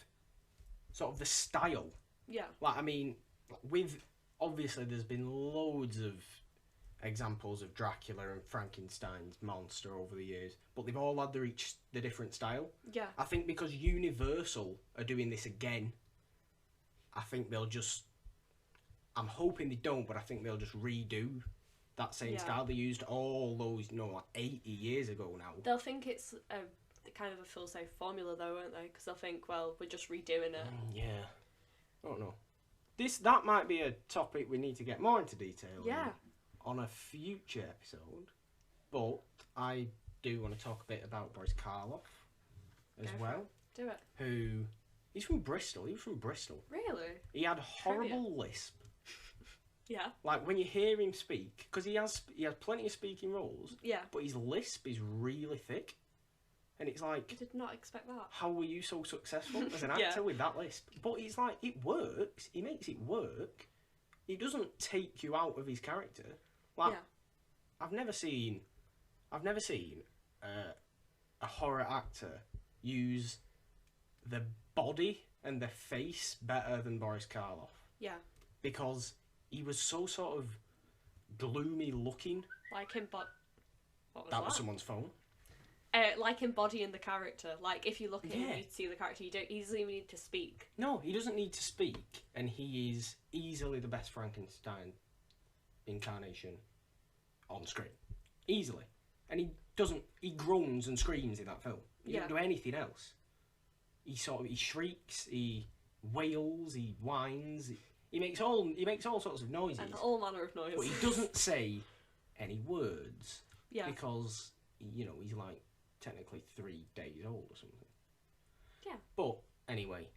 sort of the style. Yeah. Like, I mean, obviously there's been loads of examples of Dracula and Frankenstein's monster over the years, but they've all had the different style. Yeah. I think because Universal are doing this again, I think they'll just... I'm hoping they don't, but I think they'll just redo that same Yeah. style they used all those, like 80 years ago now. They'll think it's a kind of a full safe formula, though, won't they? Because they'll think, well, we're just redoing it. Yeah. I don't know. That might be a topic we need to get more into detail on a future episode. But I do want to talk a bit about Boris Karloff as Go for well. Do it. He's from Bristol. He was from Bristol. Really? He had a horrible lisp. Yeah. Like, when you hear him speak, because he has plenty of speaking roles, Yeah. but his lisp is really thick. And it's like, I did not expect that. how were you so successful as an Yeah. actor with that lisp? But it's like, it works. He makes it work. He doesn't take you out of his character. Like, Yeah. I've never seen a horror actor use the body and the face better than Boris Karloff, Yeah. because he was so sort of gloomy looking. Like him, but what was That that? was someone's phone. Like embodying the character. Like, if you look at him, Yeah. you see the character. You don't easily need to speak. No, he doesn't need to speak, and he is easily the best Frankenstein incarnation on screen. Easily. And he groans and screams in that film. He doesn't do anything else. He shrieks, he wails, he whines. He makes all sorts of noises, And all manner of noise. but he doesn't say any words Yeah. because he's like technically 3 days old or something. Yeah. But anyway,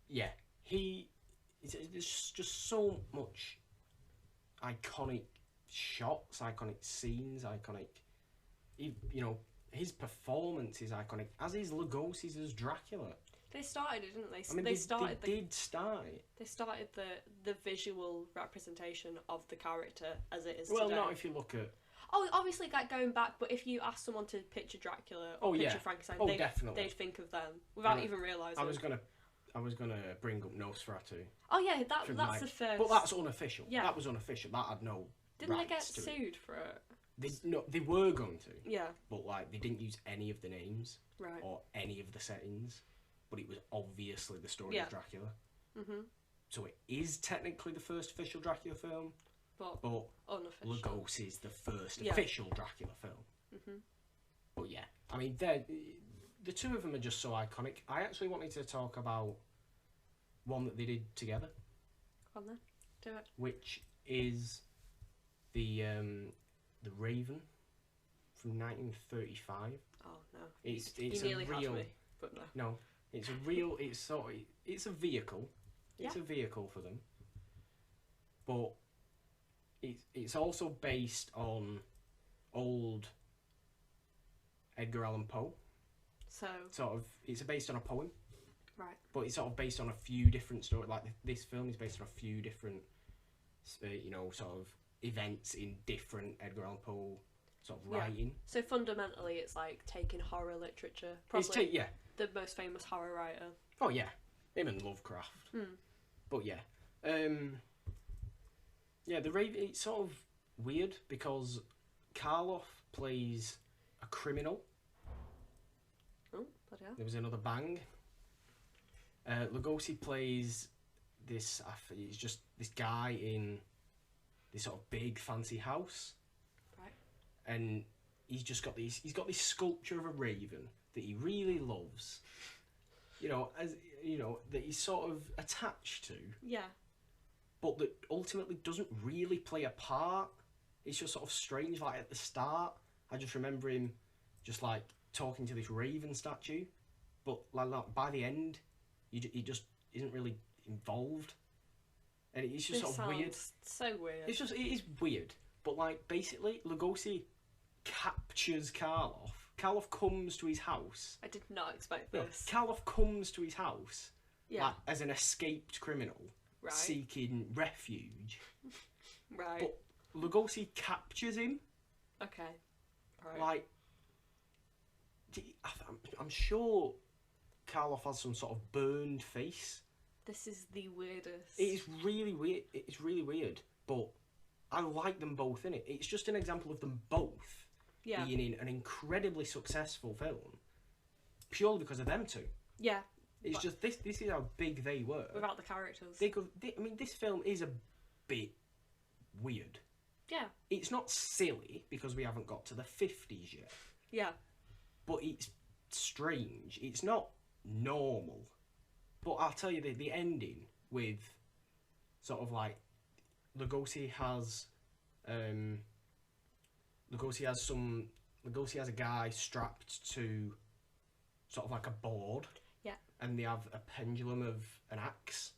yeah, there's just so much iconic shots, iconic scenes, his performance is iconic, as is Lugosi's as Dracula. They started it, didn't they? I mean, they they started did start it. They started the visual representation of the character as it is Well, today. not if you look at... Oh, obviously, like going back, but if you ask someone to picture Dracula or picture Frankenstein, definitely. they'd think of them without even realising. I was gonna bring up Nosferatu. Oh yeah, that's the first. But that's unofficial. Yeah. That was unofficial. That had no Didn't they get rights to it. sued for it? They were going to, Yeah. but like they didn't use any of the names Right. or any of the settings. But it was obviously the story of Dracula. Mhm. So it is technically the first official Dracula film, But unofficial. Lugosi's the first official Dracula film. Mhm. But yeah, I mean, the two of them are just so iconic. I actually wanted to talk about one that they did together, Go on then, do it. which is the Raven from 1935. Oh no. It's You a nearly real had me, but no. no. It's a real. It's a vehicle. It's Yeah. a vehicle for them. But it's also based on old Edgar Allan Poe. So It's based on a poem. right. But it's sort of based on a few different stories. Like this film is based on a few different, sort of events in different Edgar Allan Poe sort of writing. So fundamentally, it's like taking horror literature. Probably Yeah. the most famous horror writer. Oh yeah, him and Lovecraft. But yeah, the Raven. It's sort of weird because Karloff plays a criminal. Oh, bloody hell. There was another bang. Lugosi plays this. He's just this guy in this sort of big fancy house, Right. and he's just got these. He's got this sculpture of a raven that he really loves. That he's sort of attached to, Yeah. but that ultimately doesn't really play a part. It's just sort of strange. Like at the start, I just remember him just like talking to this raven statue, but like by the end, he just isn't really involved, and it's just This sort of weird. So weird. It is weird, but like basically, Lugosi captures Karloff. Karloff comes to his house. I did not expect No, this. Karloff comes to his house Yeah. like, as an escaped criminal Right. seeking refuge. Right. But Lugosi captures him. Okay. Right. Like, I'm sure Karloff has some sort of burned face. This is the weirdest. It is really weird. It's really weird, but I like them both in it. It's just an example of them both being in an incredibly successful film, purely because of them two. Yeah. It's just this is how big they were. Without the characters. I mean, this film is a bit weird. Yeah. It's not silly because we haven't got to the 50s yet, Yeah. but it's strange. It's not normal. But I'll tell you the ending with sort of like Lugosi has a guy strapped to sort of like a board. Yeah. And they have a pendulum of an axe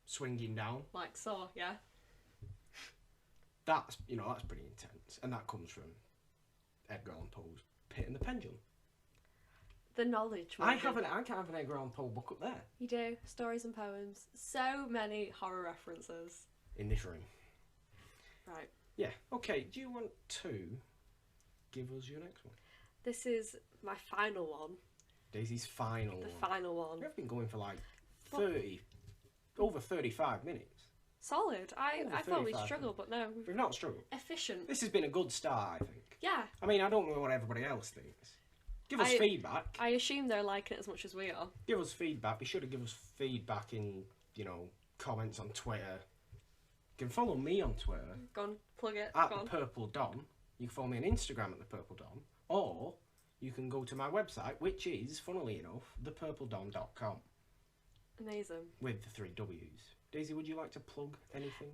swinging down. Like Saw, yeah. That's pretty intense, and that comes from Edgar Allan Poe's Pit and the Pendulum. The knowledge. I can't have an Edgar Allan Poe book up there You do. Stories and poems. So many horror references. in this room. Right. Yeah. Okay. Do you want to give us your next one? This is my final one. Daisy's final The one. final one. We've been going for like 30, over 35 minutes. Solid. I Over thought we'd 35 struggle, but no. We've not struggled. Efficient. This has been a good start, I think. Yeah. I mean, I don't know what everybody else thinks. Give us I- feedback. I assume they're liking it as much as we are. Give us feedback. Be sure to give us feedback in, comments on Twitter. You can follow me on Twitter Go on, plug it. at Go the on. Purple Don. You can follow me on Instagram at the Purple Don, or you can go to my website, which is, funnily enough, thepurpledon.com Amazing. with the 3 W's. Daisy, would you like to plug anything?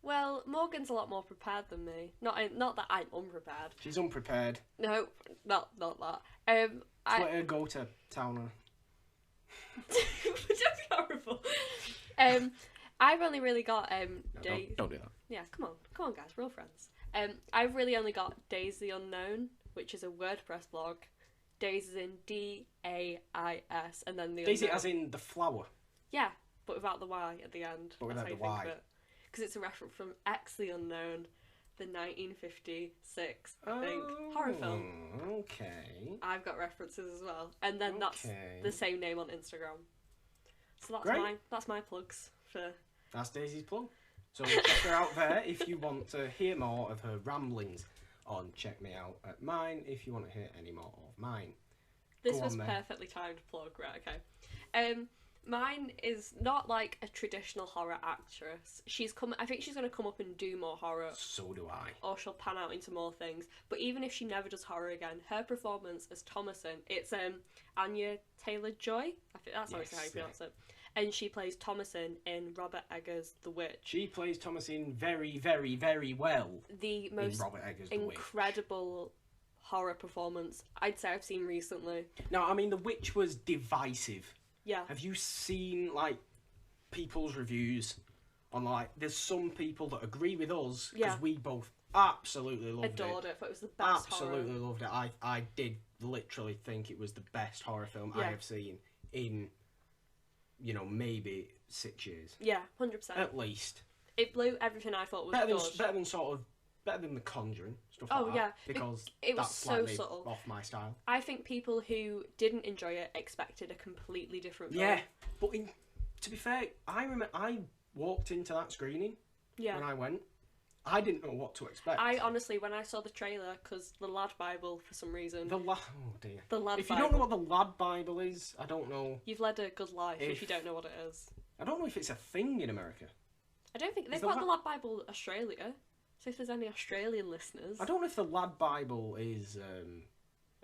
Well, Morgan's a lot more prepared than me. Not that I'm unprepared. She's unprepared. No, not that. Twitter, go to Towner. That's horrible. I've only really got Daisy. Don't do that. Yeah, come on, guys, we're all friends. I've really only got Days the Unknown, which is a WordPress blog. Days is in D-A-I-S, and then the Daisy unknown. as in the flower. Yeah, but without the Y at the end. But without That's the how you Y. think of it. Because it's a reference from X the Unknown, the 1956 horror film. Okay. I've got references as well, and then that's the same name on Instagram. So that's my plugs for. That's Daisy's plug. So check her out there if you want to hear more of her ramblings. On check me out at mine if you want to hear any more of mine. This was perfectly timed plug, right? Okay. Mine is not like a traditional horror actress. I think she's going to come up and do more horror. So do I. Or she'll pan out into more things. But even if she never does horror again, her performance as Thomasin, it's Anya Taylor-Joy. I think that's how you pronounce it. And she plays Thomasin in Robert Eggers' The Witch. She plays Thomasin very, very, very well. The most Robert Eggers' incredible horror performance I'd say I've seen recently. Now, I mean, The Witch was divisive. Yeah. Have you seen, like, people's reviews on, like, there's some people that agree with us because we both absolutely loved Adored it. Thought it was the best absolutely loved it. I did literally think it was the best horror film I have seen in, maybe 6 years. Yeah, 100%. At least. It blew everything I thought was good. Better than The Conjuring, stuff Oh, like yeah. that. Because it was that's so slightly subtle. off my style. I think people who didn't enjoy it expected a completely different film. Yeah, but to be fair, I remember I walked into that screening when I went. I didn't know what to expect. I honestly, when I saw the trailer, because the Lad Bible, for some reason... Oh dear. The Lad Bible. If you don't know what the Lad Bible is, I don't know... You've led a good life if you don't know what it is. I don't know if it's a thing in America. I don't think... They've got the Lad Bible Australia, so if there's any Australian listeners... I don't know if the Lad Bible is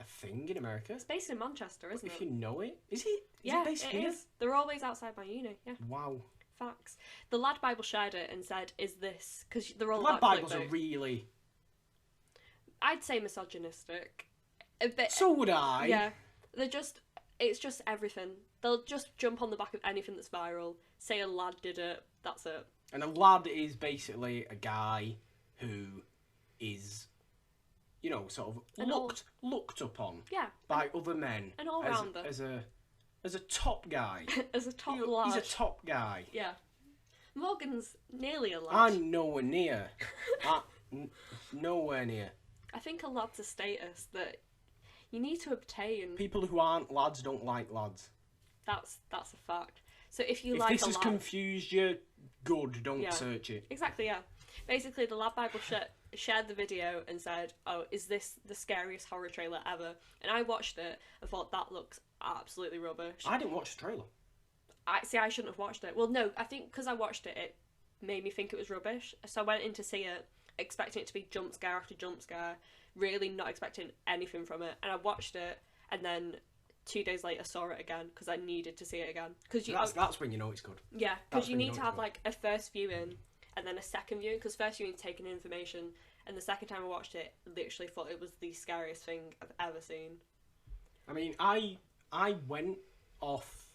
a thing in America. It's based in Manchester, isn't it? If you know it. Is it? Yeah, it based here? is. They're always outside my uni, yeah. Wow. Facts. The Lad Bible shared it and said, is this... Because they're all Lad about Bibles clickbait. are really... I'd say misogynistic. A bit... So would I. Yeah. They're just... It's just everything. They'll just jump on the back of anything that's viral, say a lad did it, that's it. And a lad is basically a guy who is... sort of looked upon by other men. An all-rounder. As a top guy. As a top lad. He's a top guy. Yeah. Morgan's nearly a lad. I'm nowhere near. Nowhere near. I think a lad's a status that you need to obtain. People who aren't lads don't like lads. That's a fact. So if you if like this has confused you, good, don't search it. Exactly, yeah. Basically, the Lad Bible shared the video and said, oh, is this the scariest horror trailer ever? And I watched it and thought, that looks absolutely rubbish. I didn't watch the trailer. I shouldn't have watched it. Well, no, I think because I watched it, it made me think it was rubbish. So I went in to see it, expecting it to be jump scare after jump scare, really not expecting anything from it. And I watched it, and then 2 days later saw it again because I needed to see it again. That's when you know it's good. Yeah, because you need to have like a first viewing and then a second viewing, because first viewing taking in information, and the second time I watched it, literally thought it was the scariest thing I've ever seen. I mean, I went off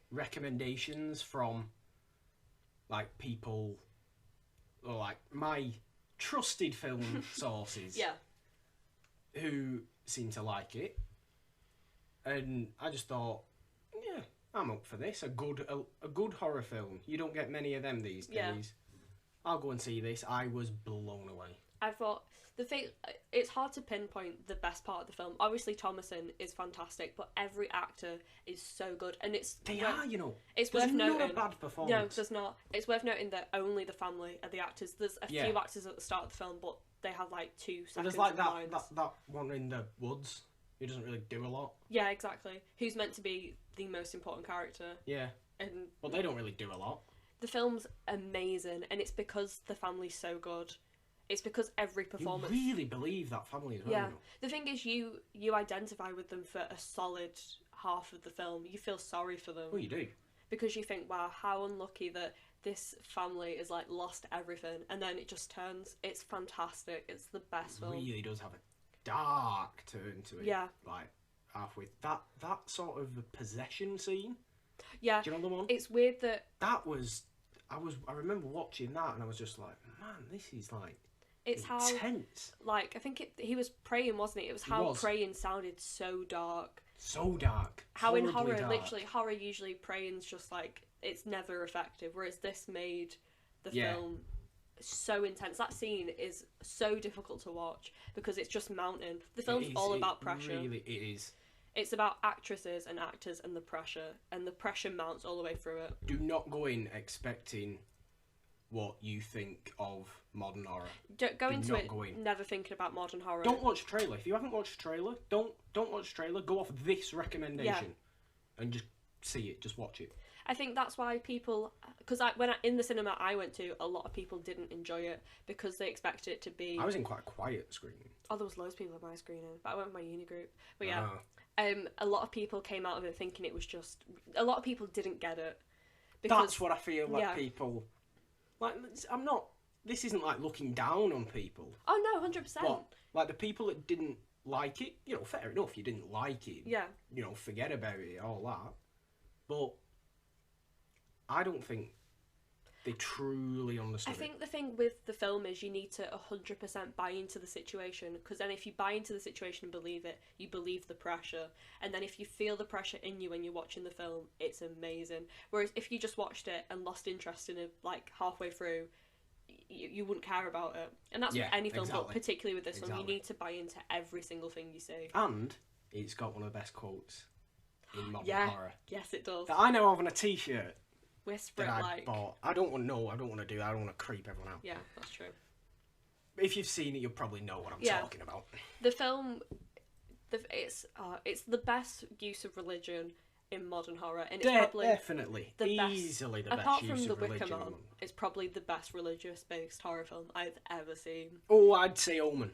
recommendations from like people, or like my trusted film sources, who seem to like it, and I just thought, yeah, I'm up for this. A good horror film. You don't get many of them these days. I'll go and see this. I was blown away. I thought it's hard to pinpoint the best part of the film. Obviously, Thomasin is fantastic, but every actor is so good, and it's It's worth noting. Not a bad performance. No, there's not. It's worth noting that only the family are the actors. There's a few actors at the start of the film, but they have like 2 seconds. There's like lines. that one in the woods who doesn't really do a lot. Yeah, exactly. Who's meant to be the most important character. Yeah. And well, they don't really do a lot. The film's amazing, and it's because the family's so good. It's because every performance... You really believe that family as well. Yeah. The thing is, you identify with them for a solid half of the film. You feel sorry for them. Well, you do. because you think, wow, how unlucky that this family is like lost everything, and then it just turns. It's fantastic. It's the best film. Really does have a dark turn to it. Yeah. Like halfway that sort of possession scene. Yeah. Do you know the one? It's weird that I remember watching that and I was just like, man, this is like it's intense. How, like, I think he was praying, wasn't it? It was how praying sounded so dark. So dark. How in horror, dark. literally, horror usually praying's just like, it's never effective, whereas this made the film so intense. That scene is so difficult to watch because it's just mounting. The film's all about pressure. Really, it is. It's about actresses and actors and the pressure mounts all the way through it. Do not go in expecting what you think of modern horror. Don't go into it never thinking about modern horror. Don't watch a trailer. If you haven't watched a trailer, don't watch a trailer. Go off this recommendation and just see it. Just watch it. I think that's why people, because in the cinema I went to, a lot of people didn't enjoy it because they expected it to be. I was in quite a quiet screening. Oh, there was loads of people at my screening, but I went with my uni group. But yeah, a lot of people came out of it thinking it was just. A lot of people didn't get it. Because, that's what I feel like people. Like, I'm not. This isn't like looking down on people. Oh no, 100%. But like the people that didn't like it, you know, fair enough. You didn't like it. Yeah. You know, forget about it, all that. But I don't think they truly understood I think the thing with the film is you need to 100% buy into the situation, because then if you buy into the situation and believe it, you believe the pressure, and then if you feel the pressure in you when you're watching the film, it's amazing. Whereas if you just watched it and lost interest in it like halfway through, you wouldn't care about it. And that's with any film, but particularly with this one, you need to buy into every single thing you see. And it's got one of the best quotes in modern horror. Yes, it does. That I know of on a t-shirt. Whisper that it I bought. I don't want to know. I don't want to do that. I don't want to creep everyone out. Yeah, that's true. If you've seen it, you'll probably know what I'm talking about. The film, it's the best use of religion in modern horror, and it's probably definitely easily the best apart use from The of Wicker religion. Man, it's probably the best religious-based horror film I've ever seen. Oh, I'd say Omen.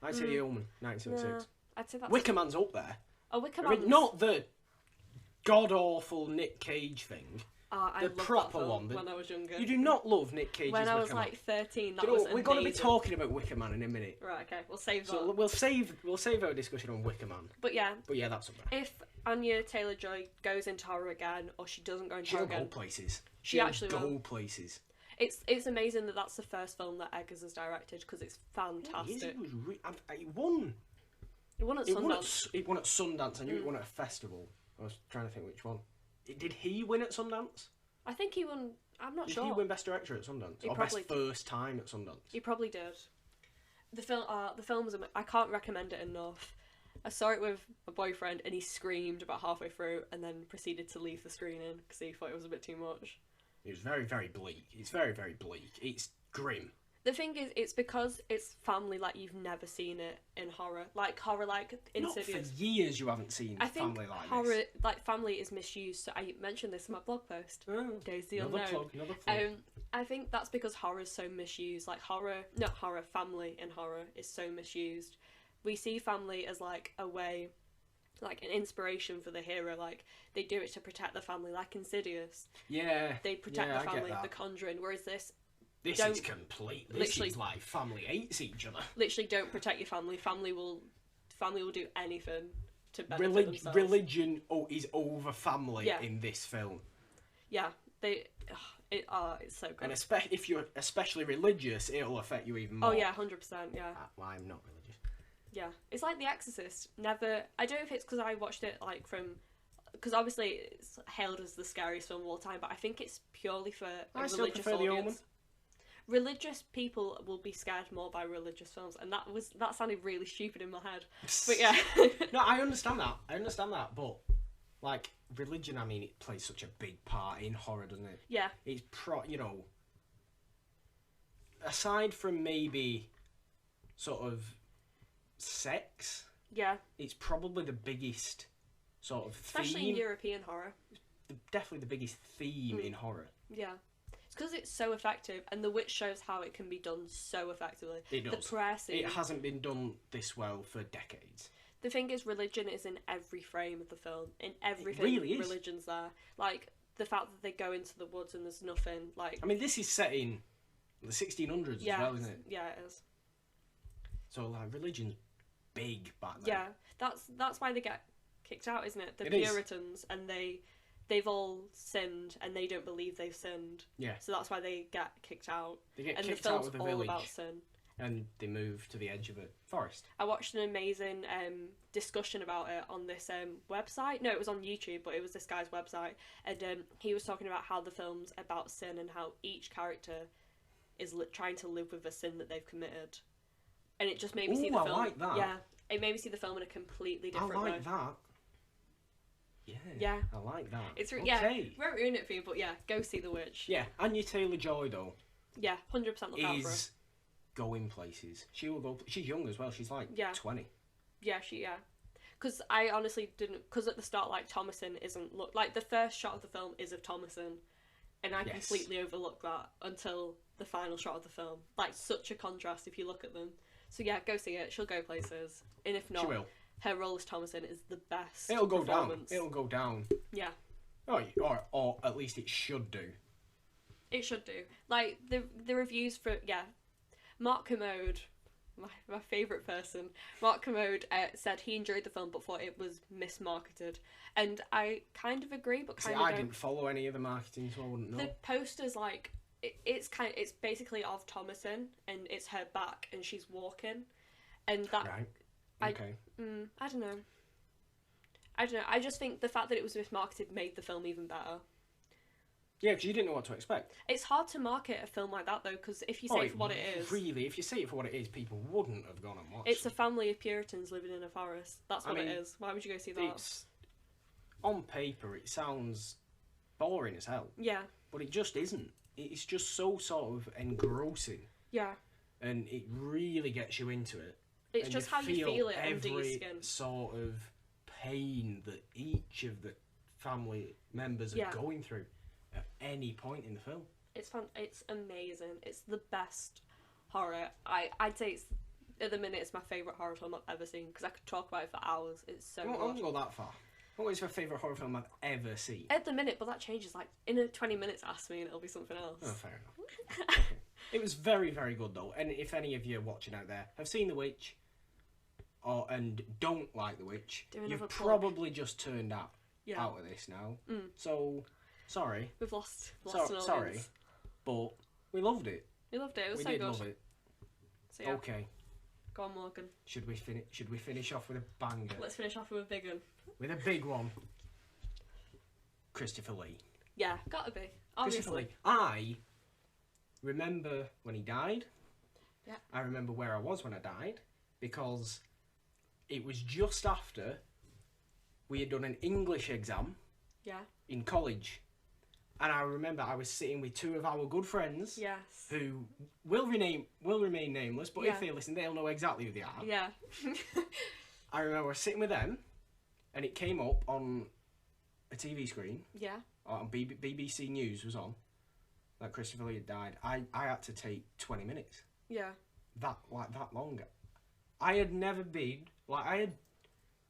I'd say The Omen, 1976. Yeah, I'd say that's Wicker Man's up there. Oh, Wicker Man. I mean, not the god-awful Nick Cage thing. I the proper that one. when I was younger. You do not love Nick Cage's When I was Wicker Man. like 13, that you know, was we're amazing. going to be talking about Wicker Man in a minute. Right, okay, we'll save that. So we'll save our discussion on Wicker Man. But yeah, that's up there. If Anya Taylor-Joy goes into horror again, or she doesn't go into horror again, She'll go places. She actually go will. places. It's amazing that that's the first film that Eggers has directed, because it's fantastic. It won. It won at Sundance. It won at Sundance. I knew it won at a festival. I was trying to think which one. Did he win at Sundance? I think he won. I'm not sure. Did he win Best Director at Sundance? Or Best First Time at Sundance? He probably did. The film was. I can't recommend it enough. I saw it with a boyfriend, and he screamed about halfway through, and then proceeded to leave the screening because he thought it was a bit too much. It was very, very bleak. It's very, very bleak. It's grim. The thing is, it's because it's family like you've never seen it in horror. Like Insidious. Not for years you haven't seen family like horror, this. like family is misused. So I mentioned this in my blog post. Days the Unknown. Another plug. I think that's because horror is so misused. Like family in horror is so misused. We see family as like a way, like an inspiration for the hero. Like they do it to protect the family, like Insidious. Yeah. They protect the family, The Conjuring. Whereas this is complete. This is like family hates each other. Literally, don't protect your family. Family will do anything to benefit themselves. Religion is over family in this film. Yeah, it's so good. And if you're especially religious, it'll affect you even more. Oh yeah, 100%. Yeah. Well, I'm not religious. Yeah, it's like The Exorcist. I don't know if it's because I watched it because obviously it's hailed as the scariest film of all time, but I think it's purely for a religious audience. The Omen. Religious people will be scared more by religious films, and that sounded really stupid in my head. But yeah. No, I understand that, but like religion, I mean, it plays such a big part in horror, doesn't it? Yeah. It's aside from maybe sort of sex, yeah, it's probably the biggest sort of especially theme. In European horror. Definitely the biggest theme in horror. Yeah. It's because it's so effective, and The Witch shows how it can be done so effectively. It does. The prayer scene. It hasn't been done this well for decades. The thing is, religion is in every frame of the film. In everything, really is. Religion's there. Like, the fact that they go into the woods and there's nothing, like... I mean, this is set in the 1600s as well, isn't it? Yeah, it is. So, like, religion's big back then. Yeah, that's why they get kicked out, isn't it? The It is. Puritans, and they've all sinned, and they don't believe they've sinned. Yeah. So that's why they get kicked out. They get and kicked the out film's of the all village. about sin. And they move to the edge of a forest. I watched an amazing discussion about it on this website. No, it was on YouTube, but it was this guy's website. And he was talking about how the film's about sin and how each character is trying to live with the sin that they've committed. And it just made me see the film. I like that. Yeah, it made me see the film in a completely different way. I like that. Yeah. Yeah. I like that. It's okay. Yeah, won't ruin it for you, but yeah, go see The Witch. Yeah, Anya Taylor-Joy though. Yeah, 100% look out for her. Is going places. She will go. She's young as well. She's like 20. Yeah, because I honestly didn't. Because at the start, like Thomasin isn't look like the first shot of the film is of Thomasin, and I completely overlooked that until the final shot of the film. Like such a contrast if you look at them. So yeah, go see it. She'll go places, and if not, She will. Her role as Thomasin is the best. It'll go down. performance. It'll go down. Yeah. Oh, or at least it should do. It should do. Like the reviews for Mark Commode, my favourite person, Mark Commode said he enjoyed the film but thought it was mismarketed. And I kind of agree, but kind of I didn't follow any of the marketing, so I wouldn't know. The poster's like, it's basically of Thomasin, and it's her back, and she's walking. And that... Right. Okay. I don't know. I just think the fact that it was mismarketed made the film even better. Yeah, because you didn't know what to expect. It's hard to market a film like that, though, because if you say it for what it is... Really, if you say it for what it is, people wouldn't have gone and watched It's a family of Puritans living in a forest. That's what it is. Why would you go see that? It's, on paper, it sounds boring as hell. Yeah. But it just isn't. It's just so sort of engrossing. Yeah. And it really gets you into it. It's and just how you feel it under your skin. Every sort of pain that each of the family members are going through at any point in the film. It's fun. It's amazing. It's the best horror. I'd say it's at the minute it's my favourite horror film I've ever seen because I could talk about it for hours. It's so good. I won't go that far. What is my favourite horror film I've ever seen? At the minute, but that changes. Like in 20 minutes, ask me and it'll be something else. Oh, fair enough. Okay. It was very, very good though. And if any of you watching out there have seen The Witch, and don't like The Witch, you've probably just turned out of this now. So, sorry. We've lost sorry, but we loved it. We loved it. It was we so did good. Love it. So, yeah. Okay. Go on, Morgan. Should we finish off with a banger? Let's finish off with a big one. With a big one. Christopher Lee. Yeah, gotta be. Obviously. Christopher Lee. I remember when he died. Yeah. I remember where I was when I died because it was just after we had done an English exam. Yeah. In college. And I remember I was sitting with two of our good friends. Yes. Who will remain nameless, but if they listen, they'll know exactly who they are. Yeah. I remember I was sitting with them, and it came up on a TV screen. Yeah. On BBC News was on that Christopher Lee had died. I had to take 20 minutes. Yeah. That long. I had never been I had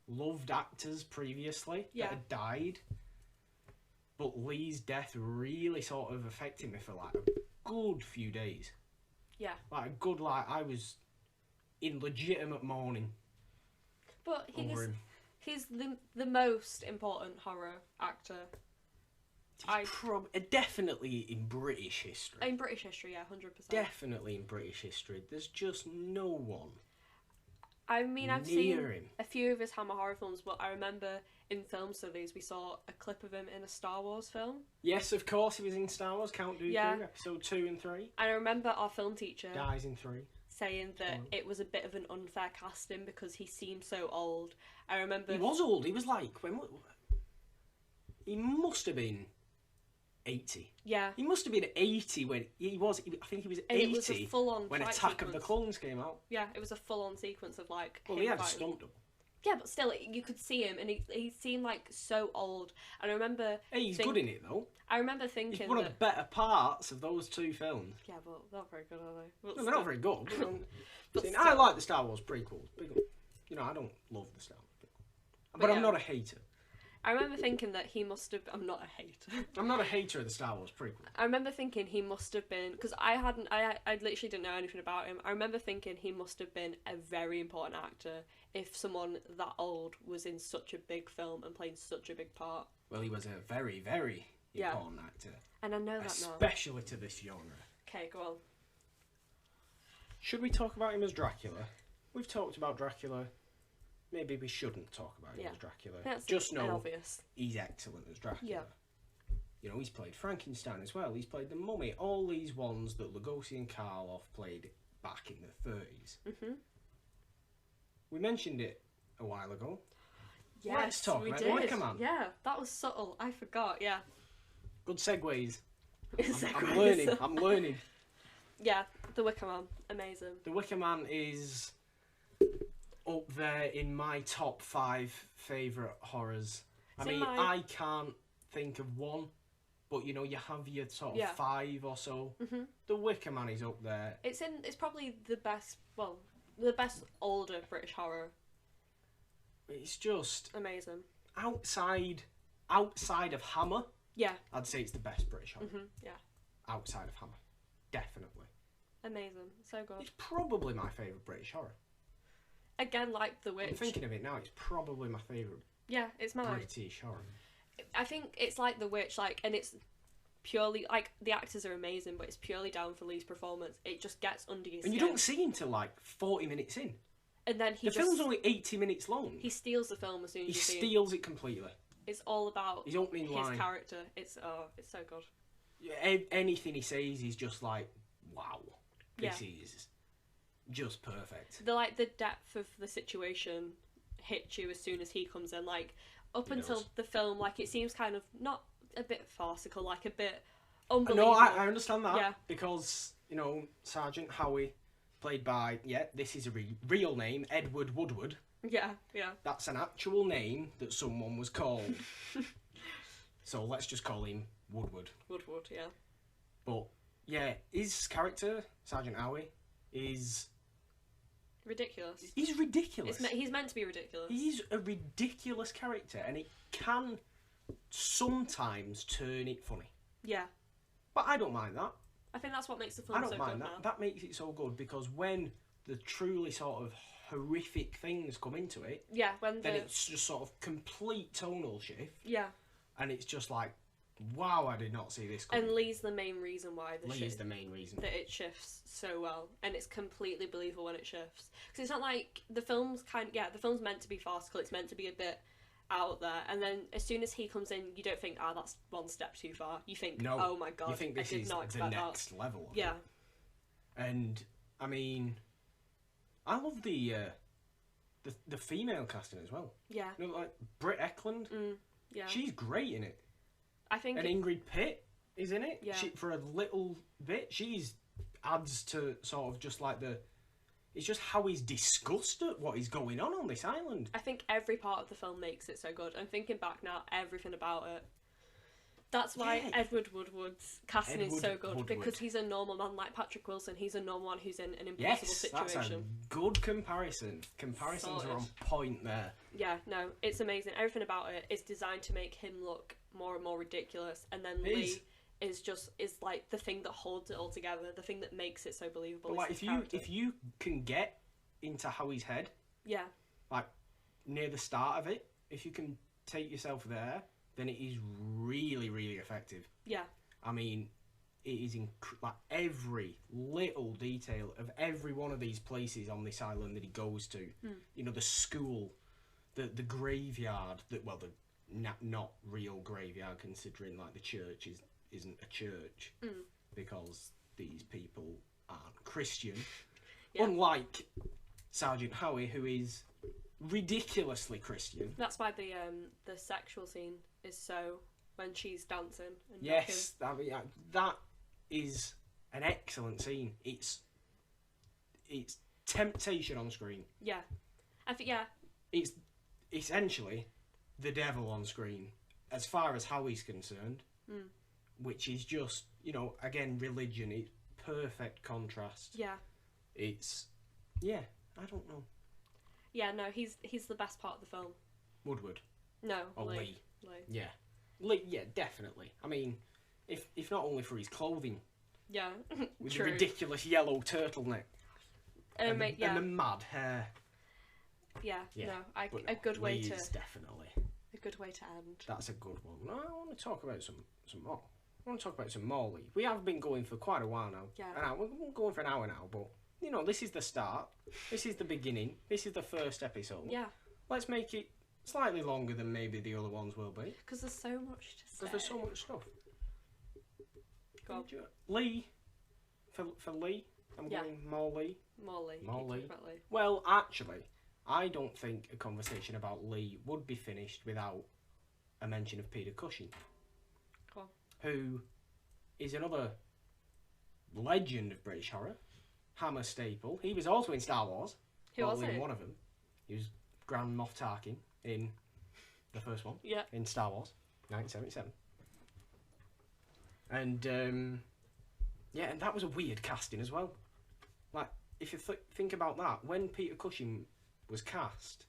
loved actors previously that had died. But Lee's death really sort of affected me for like a good few days. Yeah. Like a good I was in legitimate mourning. But he's the most important horror actor. Definitely in British history. In British history, yeah, 100%. Definitely in British history. There's just no one. I mean, I've seen him. A few of his Hammer horror films, but I remember in film studies we saw a clip of him in a Star Wars film. Yes, of course, he was in Star Wars, Count Dooku, episode 2 and 3. And I remember our film teacher dies in 3. Saying that it was a bit of an unfair casting because he seemed so old. I remember... He was old. He was like... He must have been 80. Yeah. He must have been 80 when he was... I think he was 80 it was a full-on when Attack of the Clones came out. Yeah, it was a full-on sequence of like... Well, he had a stunt double. Yeah, but still, you could see him, and he seemed like so old. And I remember... Hey, he's good in it, though. I remember thinking he's one of the better parts of those two films. Yeah, but not very good, are they? No, they're not very good. But I like the Star Wars prequels. I don't love the Star Wars prequels. But I'm not a hater. I remember thinking that he must have. I'm not a hater. I'm not a hater of the Star Wars prequel. I remember thinking he must have been, because I literally didn't know anything about him. I remember thinking he must have been a very important actor if someone that old was in such a big film and playing such a big part. Well, he was a very, very important actor. And I know that now. Especially to this genre. Okay, go on. Should we talk about him as Dracula? We've talked about Dracula. Maybe we shouldn't talk about him as Dracula. That's just know obvious. He's excellent as Dracula. Yeah. You know, he's played Frankenstein as well. He's played the Mummy. All these ones that Lugosi and Karloff played back in the 30s. Mm-hmm. We mentioned it a while ago. Yes, let's talk about did. The Wicker Man. Yeah, that was subtle. I forgot, yeah. Good segues. I'm learning. Yeah, The Wicker Man. Amazing. The Wicker Man is up there in my top 5 favourite horrors. I can't think of one, but you know, you have your sort of 5 or so. Mm-hmm. The Wicker Man is up there. It's probably the best older British horror. It's just amazing. Outside of Hammer, yeah, I'd say it's the best British horror. Mm-hmm. Yeah. Outside of Hammer, definitely. Amazing, so good. It's probably my favourite British horror. Again, like The Witch. I'm thinking of it now. It's probably my favourite. Yeah, it's mine. British horror. I think it's like The Witch, and it's purely the actors are amazing, but it's purely down for Lee's performance. It just gets under your skin. And you don't see him till 40 minutes in. And then the film's only 80 minutes long. He steals the film as soon as you see him. He steals it completely. It's all about his opening line. Character. It's so good. Yeah, anything he says is just like, wow, this is just perfect. The depth of the situation hits you as soon as he comes in. Up until the film, it seems kind of not a bit farcical, a bit unbelievable. No, I understand that. Yeah. Because, Sergeant Howie, played by, this is a real name, Edward Woodward. Yeah. That's an actual name that someone was called. So let's just call him Woodward. Woodward, yeah. But, his character, Sergeant Howie, is... ridiculous. He's ridiculous. He's meant to be ridiculous. He's a ridiculous character, and it can sometimes turn it funny. Yeah. But I don't mind that. I think that's what makes the film so good. I don't mind that. That makes it so good, because when the truly sort of horrific things come into it, then it's just sort of complete tonal shift. Yeah. And it's just like, wow, I did not see this coming. And Lee's the main reason why the main reason that it shifts so well, and it's completely believable when it shifts. Because it's not like the film's the film's meant to be farcical. It's meant to be a bit out there, and then as soon as he comes in, you don't think, that's one step too far. You think, no, oh my god, you think this is the next level. Yeah. And I mean, I love the female casting as well. Yeah. Britt Eklund. Yeah. She's great in it. I think. And Ingrid Pitt is in it. Yeah. For a little bit, she's adds to sort of just it's just how he's disgusted at what is going on this island. I think every part of the film makes it so good. I'm thinking back now, everything about it. That's why Edward Woodward's casting is so good, because he's a normal man like Patrick Wilson. He's a normal one who's in an impossible situation. That's a good comparison. Comparisons are on point there. Yeah, no, it's amazing. Everything about it is designed to make him look more and more ridiculous, and then Lee is the thing that holds it all together, the thing that makes it so believable. But if you can get into Howie's head, near the start of it, if you can take yourself there, then it is really, really effective. Yeah. I mean, it is every little detail of every one of these places on this island that he goes to. The school, the graveyard, not real graveyard, considering the church isn't a church, because these people aren't Christian. Yeah. Unlike Sergeant Howie, who is ridiculously Christian. That's why the sexual scene is so, when she's dancing and yes, that is an excellent scene. It's temptation on screen. Yeah. I think it's essentially the devil on screen as far as Howie's concerned, which is just, again, religion. It's perfect contrast. Yeah. It's I don't know. Yeah, no, he's the best part of the film. Woodward. No, or Lee. Like, Yeah, definitely. I mean, if not only for his clothing, yeah, with true. the ridiculous yellow turtleneck and the mad hair. Yeah, no, But a good way to Lee's definitely. a good way to end. That's a good one. No, I want to talk about some more. I want to talk about some more Lee. We have been going for quite a while now. Yeah. We're going for an hour now, but you know, this is the start. This is the beginning. This is the first episode. Yeah. Let's make it slightly longer than maybe the other ones will be. Because there's so much to say. Because there's so much stuff. Go on. Lee. For Lee, I'm going more Lee. More Lee. More Lee. About Lee. Well, actually, I don't think a conversation about Lee would be finished without a mention of Peter Cushing. Go on. Who is another legend of British horror. Hammer staple. He was also in Star Wars. Who was in he? one of them. He was Grand Moff Tarkin in the first one. Yeah. In Star Wars, 1977. And and that was a weird casting as well. Like, if you think about that, when Peter Cushing was cast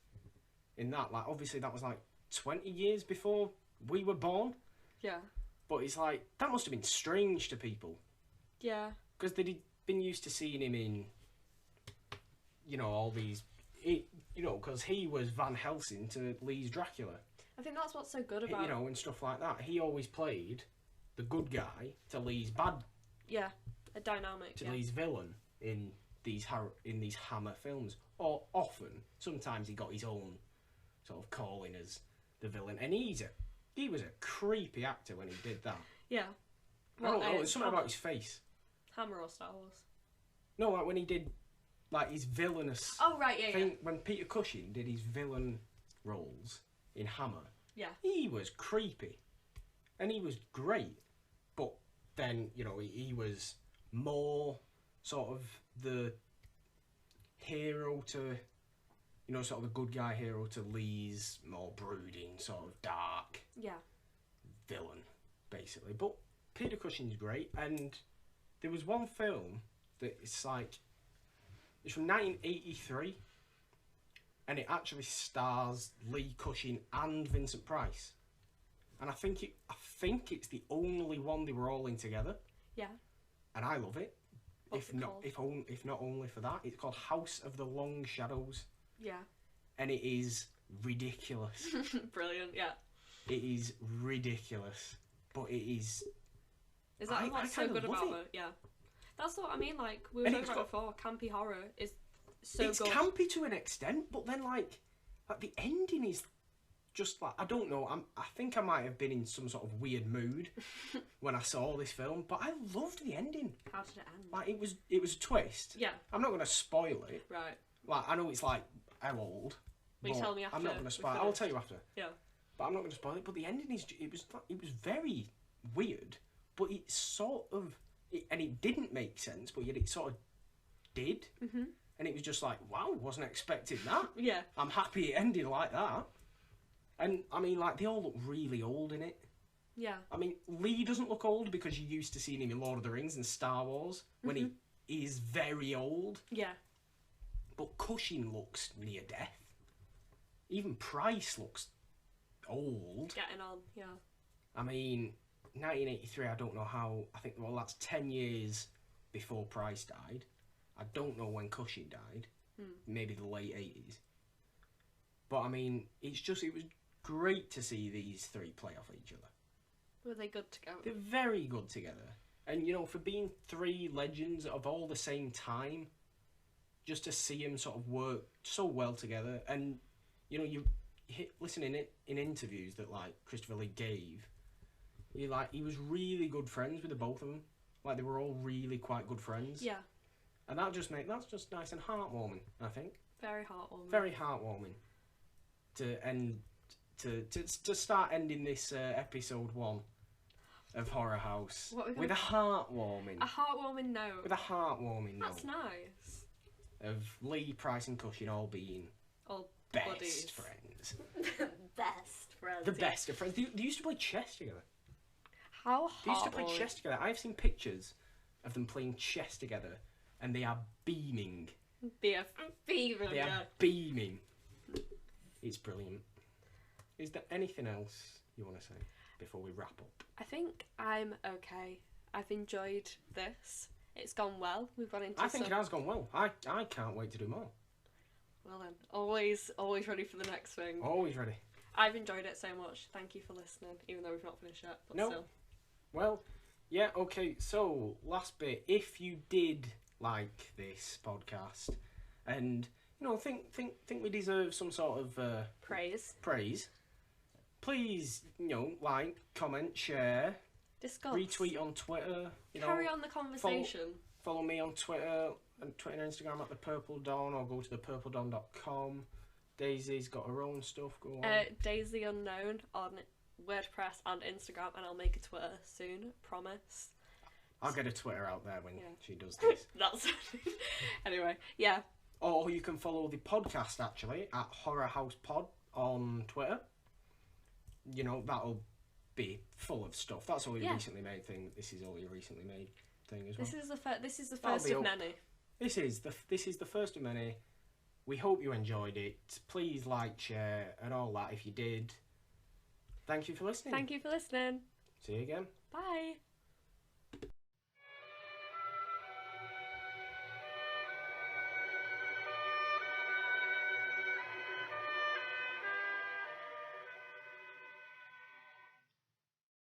in that, like, obviously that was like 20 years before we were born. Yeah. But it's like, that must have been strange to people. Yeah. Because they'd been used to seeing him in, you know, all these, you know, because he was Van Helsing to Lee's Dracula. I think that's what's so good about You know, and stuff like that. He always played the good guy to Lee's bad. Yeah, a dynamic. To Lee's villain in these Hammer films. Or often, sometimes he got his own sort of calling as the villain. And he was a creepy actor when he did that. Yeah. I don't know, there's something about his face. Hammer or Star Wars? No, like when he did, like, his villainous Oh, right, yeah, thing. When Peter Cushing did his villain roles in Hammer, yeah, he was creepy. And he was great. But then, you know, he was more sort of the hero to, you know, sort of the good guy hero to Lee's more brooding, sort of dark villain, basically. But Peter Cushing's great, and there was one film that it's like, it's from 1983, and it actually stars Lee Cushing and Vincent Price. And I think it's the only one they were all in together. Yeah. And I love it. What's it called? If not only for that, it's called House of the Long Shadows. Yeah. And it is ridiculous. Brilliant, yeah. It is ridiculous. But it is... Is that what's so good about it? Yeah. That's what I mean, like, we were talking about before, campy horror is so it's good. It's campy to an extent, but then, like the ending is just, like, I don't know, I think I might have been in some sort of weird mood when I saw this film, but I loved the ending. How did it end? Like, it was a twist. Yeah. I'm not going to spoil it. Right. Like, I know it's, like, how old. Will you tell me after? I'm not going to spoil it. I'll tell you after. Yeah. But I'm not going to spoil it. But the ending it was very weird, but it sort of, and it didn't make sense, but yet it sort of did. Mm-hmm. And it was just like, wow, wasn't expecting that. Yeah. I'm happy it ended like that. And, I mean, like, they all look really old in it. Yeah. I mean, Lee doesn't look old because you're used to seeing him in Lord of the Rings and Star Wars when he is very old. Yeah. But Cushing looks near death. Even Price looks old. Getting on, yeah. I mean, 1983, I don't know how... I think, well, that's 10 years before Price died. I don't know when Cushing died. Maybe the late 80s. But, I mean, it was great to see these three play off each other. Were they good together? They're very good together. And, you know, for being three legends of all the same time, just to see them sort of work so well together. And, you know, listening in interviews that, like, Christopher Lee gave, he was really good friends with the both of them. Like, they were all really quite good friends. Yeah. And that's just nice and heartwarming, I think. Very heartwarming. Very heartwarming. To start ending this episode 1 of Horror House with a heartwarming. A heartwarming note. With a heartwarming note. That's nice. Of Lee, Price and Cushing all being best buddies. friends. Best friends. The best of friends. They used to play chess together. How heartwarming. They used to play chess together. I've seen pictures of them playing chess together and they are beaming. They are beaming. It's brilliant. Is there anything else you want to say before we wrap up? I think I'm okay. I've enjoyed this. It's gone well. We've gone into I think it has gone well. I can't wait to do more. Well then, always ready for the next thing. Always ready. I've enjoyed it so much. Thank you for listening, even though we've not finished yet. But No. Still. Well, yeah, okay, so last bit, if you did like this podcast and, you know, think we deserve some sort of Praise. please, you know, like, comment, share, Discuss. retweet on Twitter, you Carry know. on the conversation. Follow me on Twitter and Instagram at the Purple Dawn, or go to thepurpledawn.com. Daisy's got her own stuff. Go on. Daisy Unknown on WordPress and Instagram, and I'll make a Twitter soon. Promise. I'll get a Twitter out there when Yeah. she does this. That's anyway. Yeah. Or you can follow the podcast actually at HorrorHouse Pod on Twitter. You know, that'll be full of stuff. That's all your recently made thing. This is all your recently made thing as well. This is the That'll first be of many. This is the first of many. We hope you enjoyed it. Please like, share, and all that if you did. Thank you for listening. Thank you for listening. See you again. Bye.